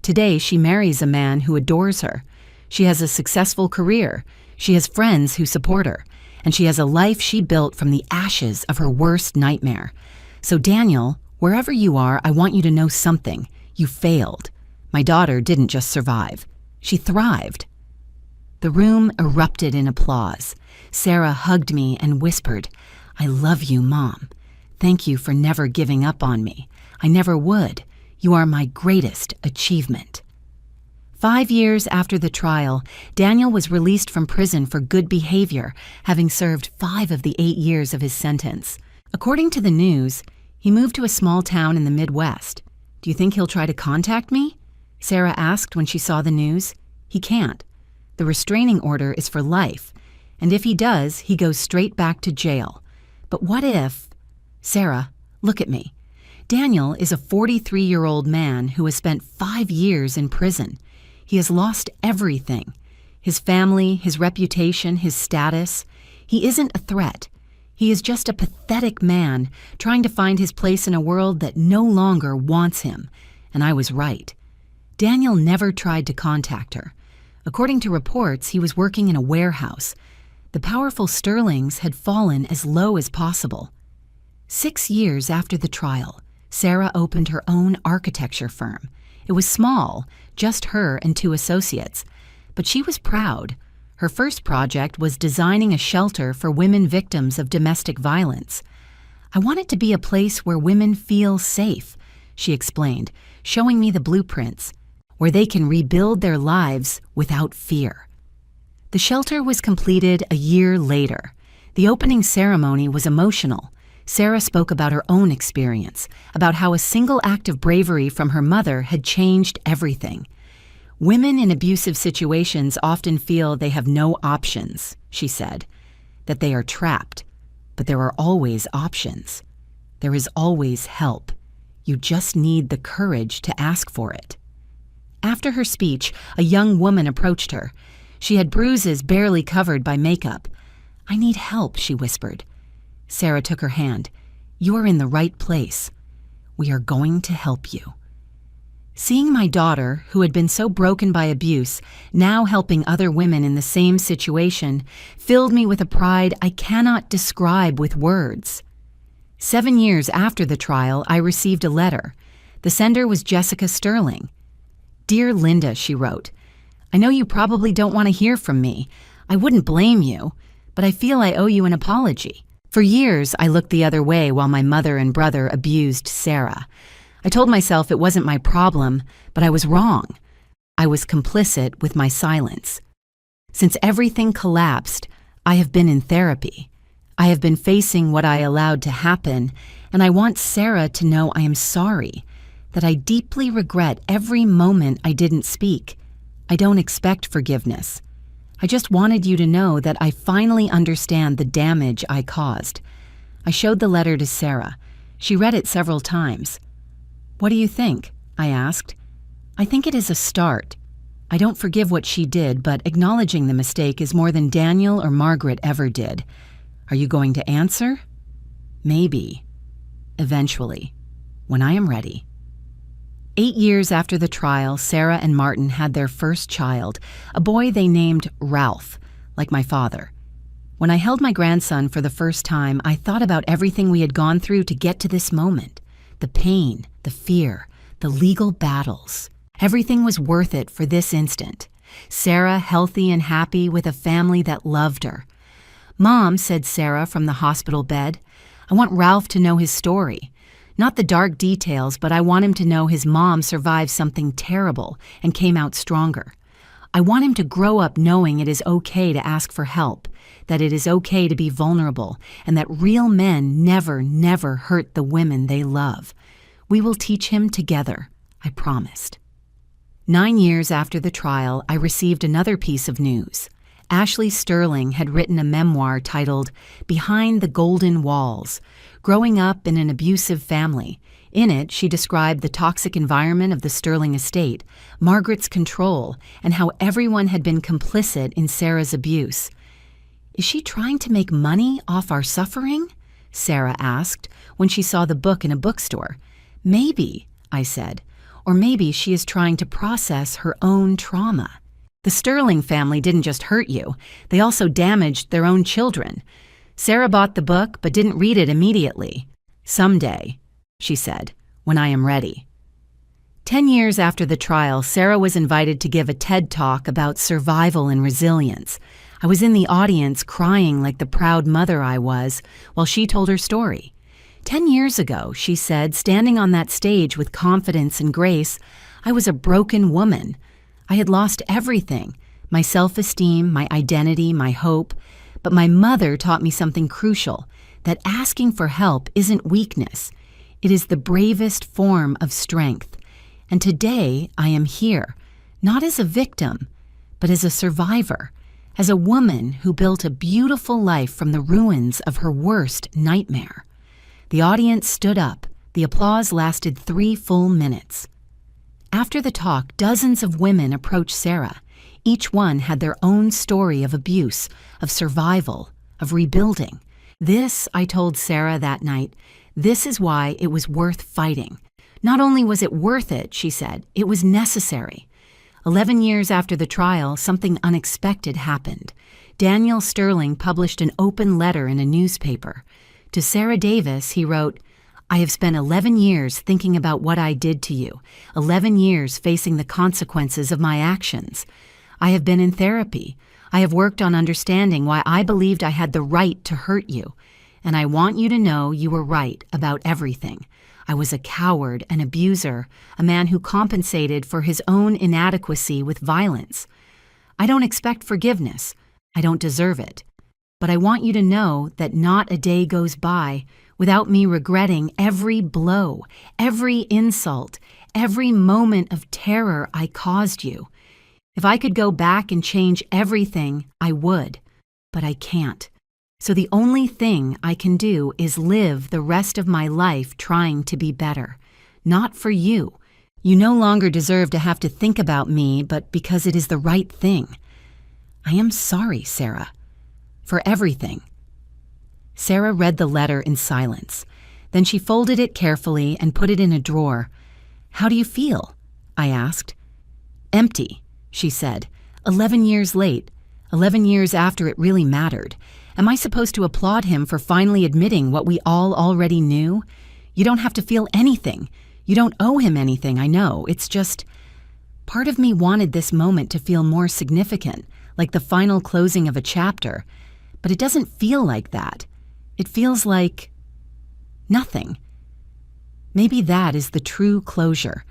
Today, she marries a man who adores her. She has a successful career. She has friends who support her. And she has a life she built from the ashes of her worst nightmare. So Daniel, wherever you are, I want you to know something. You failed. My daughter didn't just survive. She thrived. The room erupted in applause. Sarah hugged me and whispered, "I love you, Mom. Thank you for never giving up on me. I never would. You are my greatest achievement." 5 years after the trial, Daniel was released from prison for good behavior, having served 5 of the 8 years of his sentence. According to the news, he moved to a small town in the Midwest. "Do you think he'll try to contact me?" Sarah asked when she saw the news. "He can't. The restraining order is for life, and if he does, he goes straight back to jail. But what if—" "Sarah, look at me. Daniel is a 43-year-old man who has spent 5 years in prison. He has lost everything. His family, his reputation, his status. He isn't a threat. He is just a pathetic man trying to find his place in a world that no longer wants him. And I was right. Daniel never tried to contact her. According to reports, he was working in a warehouse. The powerful Sterlings had fallen as low as possible. 6 years after the trial, Sarah opened her own architecture firm. It was small, just her and 2 associates, but she was proud. Her first project was designing a shelter for women victims of domestic violence. "I want it to be a place where women feel safe," she explained, showing me the blueprints, "where they can rebuild their lives without fear." The shelter was completed a year later. The opening ceremony was emotional. Sarah spoke about her own experience, about how a single act of bravery from her mother had changed everything. "Women in abusive situations often feel they have no options," she said, "that they are trapped. But there are always options. There is always help. You just need the courage to ask for it." After her speech, a young woman approached her. She had bruises barely covered by makeup. "I need help," she whispered. Sarah took her hand. "You are in the right place. We are going to help you." Seeing my daughter, who had been so broken by abuse, now helping other women in the same situation, filled me with a pride I cannot describe with words. 7 years after the trial, I received a letter. The sender was Jessica Sterling. "Dear Linda," she wrote, "I know you probably don't want to hear from me. I wouldn't blame you, but I feel I owe you an apology. For years, I looked the other way while my mother and brother abused Sarah. I told myself it wasn't my problem, but I was wrong. I was complicit with my silence. Since everything collapsed, I have been in therapy. I have been facing what I allowed to happen, and I want Sarah to know I am sorry, that I deeply regret every moment I didn't speak. I don't expect forgiveness. I just wanted you to know that I finally understand the damage I caused." I showed the letter to Sarah. She read it several times. "What do you think?" I asked. "I think it is a start. I don't forgive what she did, but acknowledging the mistake is more than Daniel or Margaret ever did. Are you going to answer?" "Maybe. Eventually. When I am ready." 8 years after the trial, Sarah and Martin had their first child, a boy they named Ralph, like my father. When I held my grandson for the first time, I thought about everything we had gone through to get to this moment. The pain, the fear, the legal battles. Everything was worth it for this instant. Sarah healthy and happy with a family that loved her. "Mom," said Sarah from the hospital bed, "I want Ralph to know his story. Not the dark details, but I want him to know his mom survived something terrible and came out stronger. I want him to grow up knowing it is okay to ask for help, that it is okay to be vulnerable, and that real men never, never hurt the women they love. We will teach him together," I promised. 9 years after the trial, I received another piece of news. Ashley Sterling had written a memoir titled Behind the Golden Walls, Growing Up in an Abusive Family. In it, she described the toxic environment of the Sterling estate, Margaret's control, and how everyone had been complicit in Sarah's abuse. "Is she trying to make money off our suffering?" Sarah asked when she saw the book in a bookstore. "Maybe," I said, "or maybe she is trying to process her own trauma. The Sterling family didn't just hurt you, they also damaged their own children." Sarah bought the book but didn't read it immediately. "Someday," she said, "when I am ready." 10 years after the trial, Sarah was invited to give a TED Talk about survival and resilience. I was in the audience crying like the proud mother I was while she told her story. 10 years ago, she said, standing on that stage with confidence and grace, I was a broken woman. I had lost everything, my self-esteem, my identity, my hope. But my mother taught me something crucial, that asking for help isn't weakness. It is the bravest form of strength. And today I am here, not as a victim, but as a survivor, as a woman who built a beautiful life from the ruins of her worst nightmare. The audience stood up. The applause lasted 3 full minutes. After the talk, dozens of women approached Sarah. Each one had their own story of abuse, of survival, of rebuilding. "This," I told Sarah that night, "this is why it was worth fighting. Not only was it worth it, she said, it was necessary. 11 years after the trial, something unexpected happened. Daniel Sterling published an open letter in a newspaper. To Sarah Davis, he wrote, "I have spent 11 years thinking about what I did to you, 11 years facing the consequences of my actions. I have been in therapy. I have worked on understanding why I believed I had the right to hurt you. And I want you to know you were right about everything. I was a coward, an abuser, a man who compensated for his own inadequacy with violence. I don't expect forgiveness. I don't deserve it. But I want you to know that not a day goes by without me regretting every blow, every insult, every moment of terror I caused you. If I could go back and change everything, I would. But I can't. So the only thing I can do is live the rest of my life trying to be better. Not for you. You no longer deserve to have to think about me, but because it is the right thing. I am sorry, Sarah. For everything." Sarah read the letter in silence. Then she folded it carefully and put it in a drawer. "How do you feel?" I asked. "Empty," she said. 11 years late. 11 years after it really mattered. Am I supposed to applaud him for finally admitting what we all already knew? You don't have to feel anything. You don't owe him anything, I know. It's just, part of me wanted this moment to feel more significant, like the final closing of a chapter. But it doesn't feel like that. It feels like nothing. Maybe that is the true closure,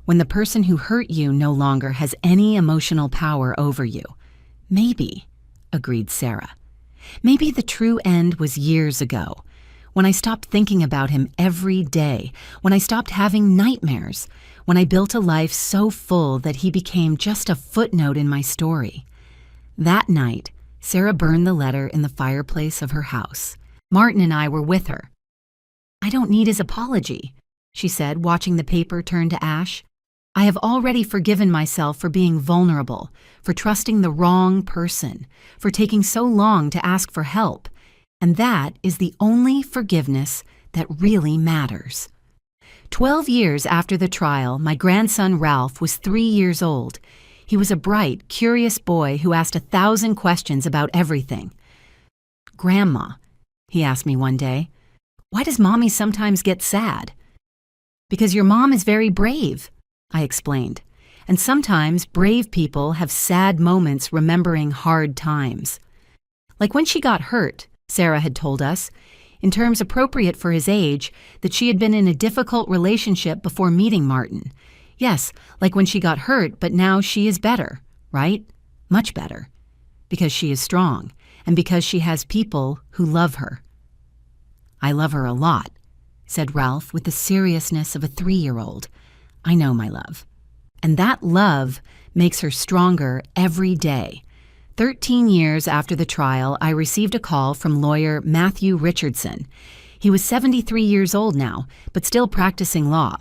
when the person who hurt you no longer has any emotional power over you. Maybe, agreed Sarah. Maybe the true end was years ago, when I stopped thinking about him every day, when I stopped having nightmares, when I built a life so full that he became just a footnote in my story. That night, Sarah burned the letter in the fireplace of her house. Martin and I were with her. "I don't need his apology," she said, watching the paper turn to ash. "I have already forgiven myself for being vulnerable, for trusting the wrong person, for taking so long to ask for help. And that is the only forgiveness that really matters." 12 years after the trial, my grandson Ralph was 3 years old. He was a bright, curious boy who asked 1,000 questions about everything. "Grandma," he asked me one day, "why does Mommy sometimes get sad?" "Because your mom is very brave," I explained. "And sometimes brave people have sad moments remembering hard times. Like when she got hurt," Sarah had told us, in terms appropriate for his age, that she had been in a difficult relationship before meeting Martin. Yes, like when she got hurt, but now she is better, right? Much better. Because she is strong, and because she has people who love her. "I love her a lot," said Ralph with the seriousness of a 3-year-old. "I know, my love." And that love makes her stronger every day. 13 years after the trial, I received a call from lawyer Matthew Richardson. He was 73 years old now, but still practicing law.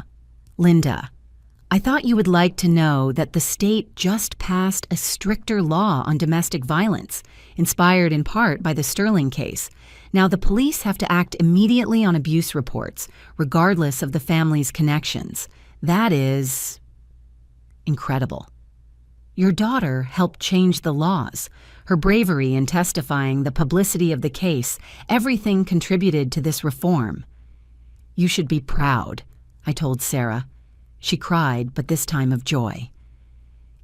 "Linda, I thought you would like to know that the state just passed a stricter law on domestic violence, inspired in part by the Sterling case. Now the police have to act immediately on abuse reports, regardless of the family's connections. That is incredible. Your daughter helped change the laws. Her bravery in testifying, the publicity of the case, everything contributed to this reform. You should be proud," I told Sarah. She cried, but this time of joy.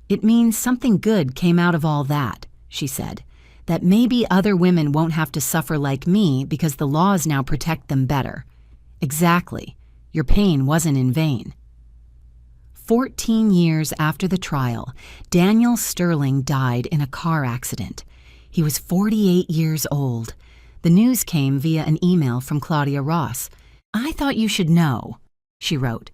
"It means something good came out of all that," she said, "that maybe other women won't have to suffer like me because the laws now protect them better. Exactly. Your pain wasn't in vain." 14 years after the trial, Daniel Sterling died in a car accident. He was 48 years old. The news came via an email from Claudia Ross. "I thought you should know," she wrote.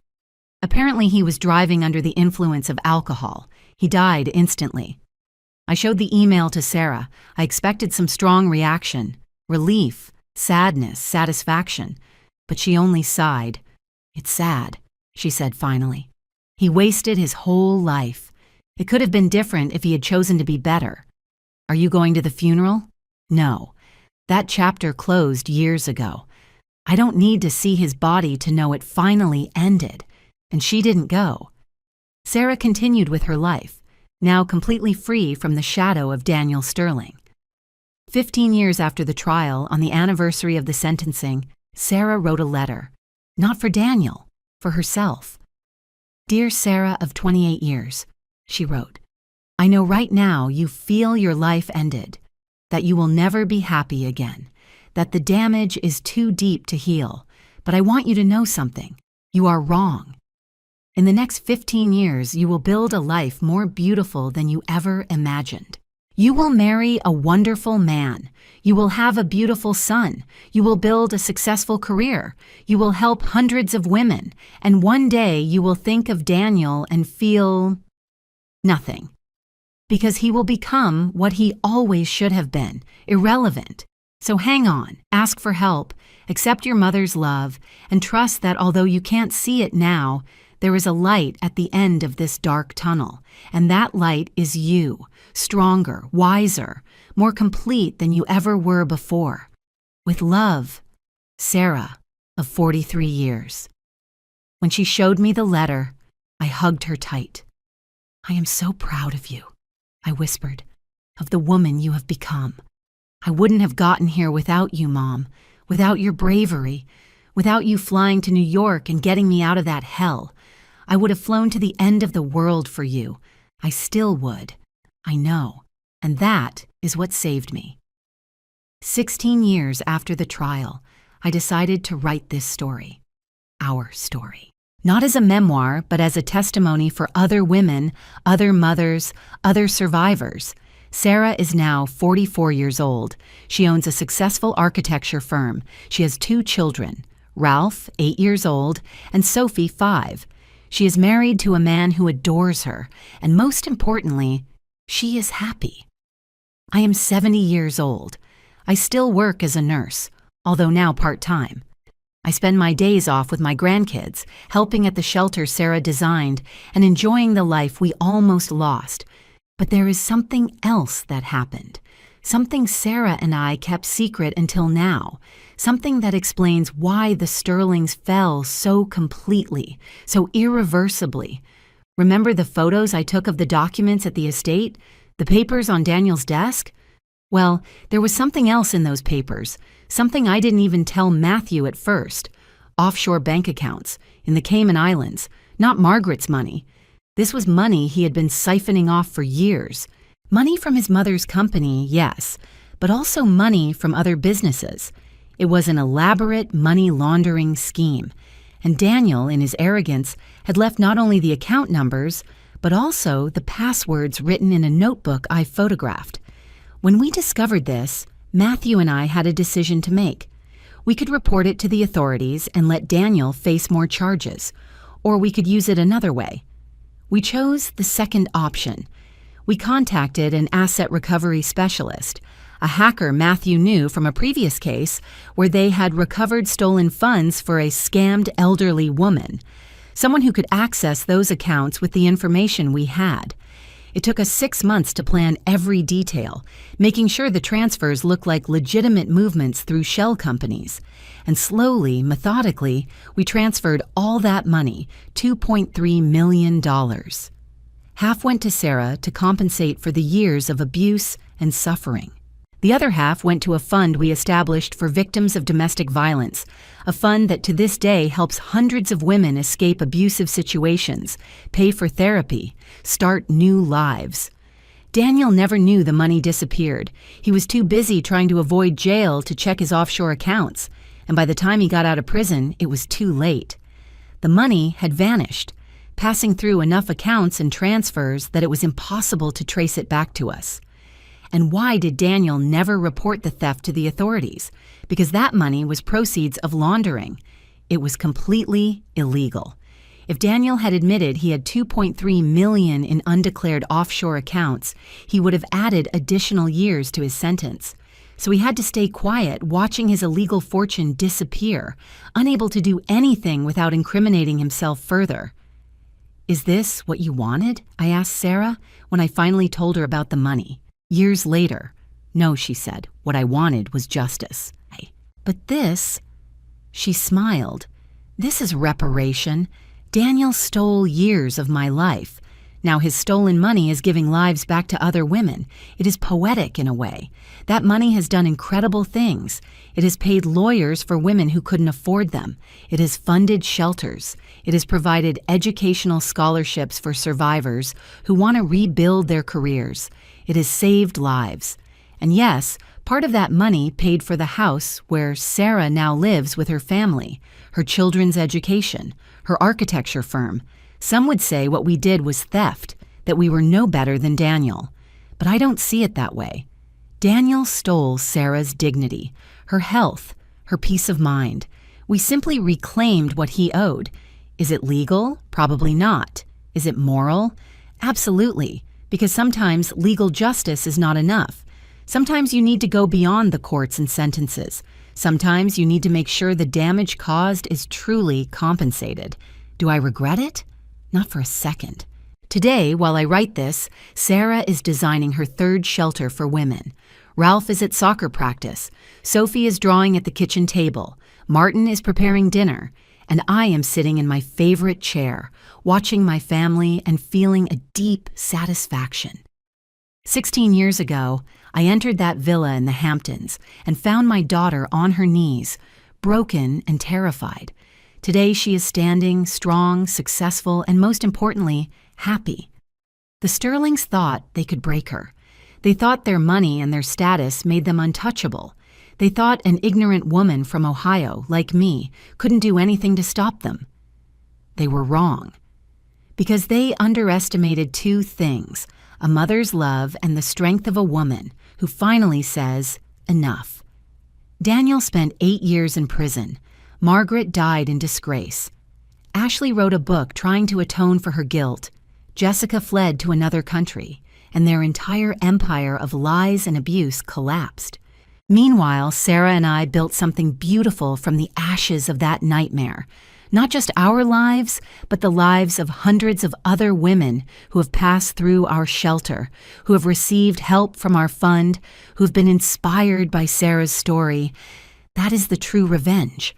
Apparently he was driving under the influence of alcohol. He died instantly. I showed the email to Sarah. I expected some strong reaction, relief, sadness, satisfaction. But she only sighed. "It's sad," she said finally. "He wasted his whole life. It could have been different if he had chosen to be better. Are you going to the funeral?" "No. That chapter closed years ago. I don't need to see his body to know it finally ended. and she didn't go. Sarah continued with her life, now completely free from the shadow of Daniel Sterling. 15 years after the trial, on the anniversary of the sentencing, Sarah wrote a letter, not for Daniel, for herself. "Dear Sarah of 28 years," she wrote, "I know right now you feel your life ended, that you will never be happy again, that the damage is too deep to heal, but I want you to know something. You are wrong. In the next 15 years, you will build a life more beautiful than you ever imagined. You will marry a wonderful man. You will have a beautiful son. You will build a successful career. You will help hundreds of women. And one day you will think of Daniel and feel nothing. Because he will become what he always should have been, irrelevant. So hang on, ask for help, accept your mother's love, and trust that although you can't see it now, there is a light at the end of this dark tunnel, and that light is you, stronger, wiser, more complete than you ever were before. With love, Sarah, of 43 years." When she showed me the letter, I hugged her tight. "I am so proud of you," I whispered, "of the woman you have become. I wouldn't have gotten here without you, Mom, without your bravery, without you flying to New York and getting me out of that hell. I would have flown to the end of the world for you. I still would. I know. And that is what saved me." 16 years after the trial, I decided to write this story, our story. Not as a memoir, but as a testimony for other women, other mothers, other survivors. Sarah is now 44 years old. She owns a successful architecture firm. She has 2 children, Ralph, 8 years old, and Sophie, 5. She is married to a man who adores her, and most importantly, she is happy. I am 70 years old. I still work as a nurse, although now part-time. I spend my days off with my grandkids, helping at the shelter Sarah designed, and enjoying the life we almost lost. But there is something else that happened, something Sarah and I kept secret until now, something that explains why the Sterlings fell so completely, so irreversibly. Remember the photos I took of the documents at the estate? The papers on Daniel's desk? Well, there was something else in those papers, something I didn't even tell Matthew at first. Offshore bank accounts, in the Cayman Islands, not Margaret's money. This was money he had been siphoning off for years. Money from his mother's company, yes, but also money from other businesses. It was an elaborate money laundering scheme, and Daniel, in his arrogance, had left not only the account numbers, but also the passwords written in a notebook I photographed. When we discovered this, Matthew and I had a decision to make. We could report it to the authorities and let Daniel face more charges, or we could use it another way. We chose the second option. We contacted an asset recovery specialist, a hacker Matthew knew from a previous case where they had recovered stolen funds for a scammed elderly woman, someone who could access those accounts with the information we had. It took us 6 months to plan every detail, making sure the transfers looked like legitimate movements through shell companies. And slowly, methodically, we transferred all that money, $2.3 million. Half went to Sarah to compensate for the years of abuse and suffering. The other half went to a fund we established for victims of domestic violence, a fund that to this day helps hundreds of women escape abusive situations, pay for therapy, start new lives. Daniel never knew the money disappeared. He was too busy trying to avoid jail to check his offshore accounts, and by the time he got out of prison, it was too late. The money had vanished, passing through enough accounts and transfers that it was impossible to trace it back to us. And why did Daniel never report the theft to the authorities? Because that money was proceeds of laundering. It was completely illegal. If Daniel had admitted he had $2.3 million in undeclared offshore accounts, he would have added additional years to his sentence. So he had to stay quiet, watching his illegal fortune disappear, unable to do anything without incriminating himself further. "Is this what you wanted?" I asked Sarah when I finally told her about the money. Years later. "No," she said. "What I wanted was justice." "But this," she smiled, "this is reparation. Daniel stole years of my life. Now his stolen money is giving lives back to other women. It is poetic in a way. That money has done incredible things. It has paid lawyers for women who couldn't afford them. It has funded shelters. It has provided educational scholarships for survivors who want to rebuild their careers. It has saved lives. And yes, part of that money paid for the house where Sarah now lives with her family, her children's education, her architecture firm. Some would say what we did was theft, that we were no better than Daniel. But I don't see it that way. Daniel stole Sarah's dignity, her health, her peace of mind. We simply reclaimed what he owed. Is it legal? Probably not. Is it moral? Absolutely, because sometimes legal justice is not enough. Sometimes you need to go beyond the courts and sentences. Sometimes you need to make sure the damage caused is truly compensated. Do I regret it? Not for a second. Today, while I write this, Sarah is designing her third shelter for women. Ralph is at soccer practice. Sophie is drawing at the kitchen table. Martin is preparing dinner. And I am sitting in my favorite chair, watching my family and feeling a deep satisfaction. 16 years ago, I entered that villa in the Hamptons and found my daughter on her knees, broken and terrified. Today she is standing, strong, successful, and most importantly, happy. The Sterlings thought they could break her. They thought their money and their status made them untouchable. They thought an ignorant woman from Ohio, like me, couldn't do anything to stop them. They were wrong. Because they underestimated two things: a mother's love and the strength of a woman who finally says, enough. Daniel spent 8 years in prison. Margaret died in disgrace. Ashley wrote a book trying to atone for her guilt. Jessica fled to another country, and their entire empire of lies and abuse collapsed. Meanwhile, Sarah and I built something beautiful from the ashes of that nightmare. Not just our lives, but the lives of hundreds of other women who have passed through our shelter, who have received help from our fund, who have been inspired by Sarah's story. That is the true revenge.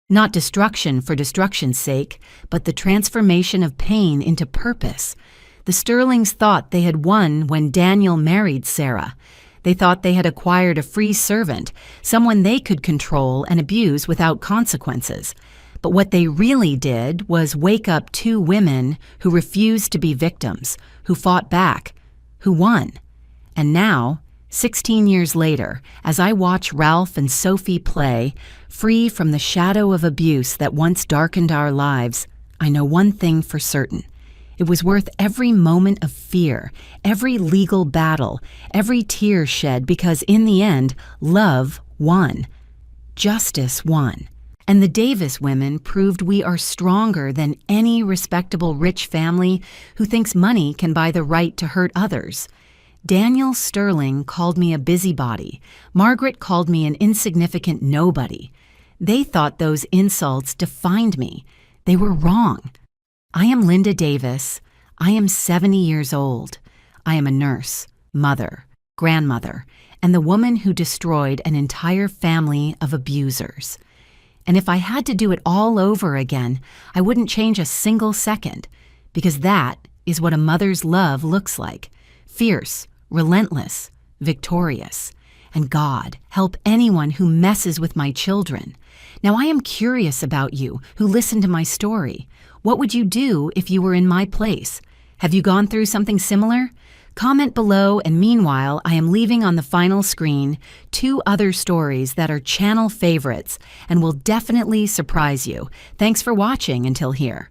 Not destruction for destruction's sake, but the transformation of pain into purpose. The Sterlings thought they had won when Daniel married Sarah. They thought they had acquired a free servant, someone they could control and abuse without consequences. But what they really did was wake up two women who refused to be victims, who fought back, who won. And now, 16 years later, as I watch Ralph and Sophie play, free from the shadow of abuse that once darkened our lives, I know one thing for certain. It was worth every moment of fear, every legal battle, every tear shed, because in the end, love won. Justice won. And the Davis women proved we are stronger than any respectable rich family who thinks money can buy the right to hurt others. Daniel Sterling called me a busybody. Margaret called me an insignificant nobody. They thought those insults defined me. They were wrong. I am Linda Davis. I am 70 years old. I am a nurse, mother, grandmother, and the woman who destroyed an entire family of abusers. And if I had to do it all over again, I wouldn't change a single second, because that is what a mother's love looks like: fierce, relentless, victorious. And God, help anyone who messes with my children. Now I am curious about you who listen to my story. What would you do if you were in my place? Have you gone through something similar? Comment below, and meanwhile, I am leaving on the final screen 2 other stories that are channel favorites and will definitely surprise you. Thanks for watching until here.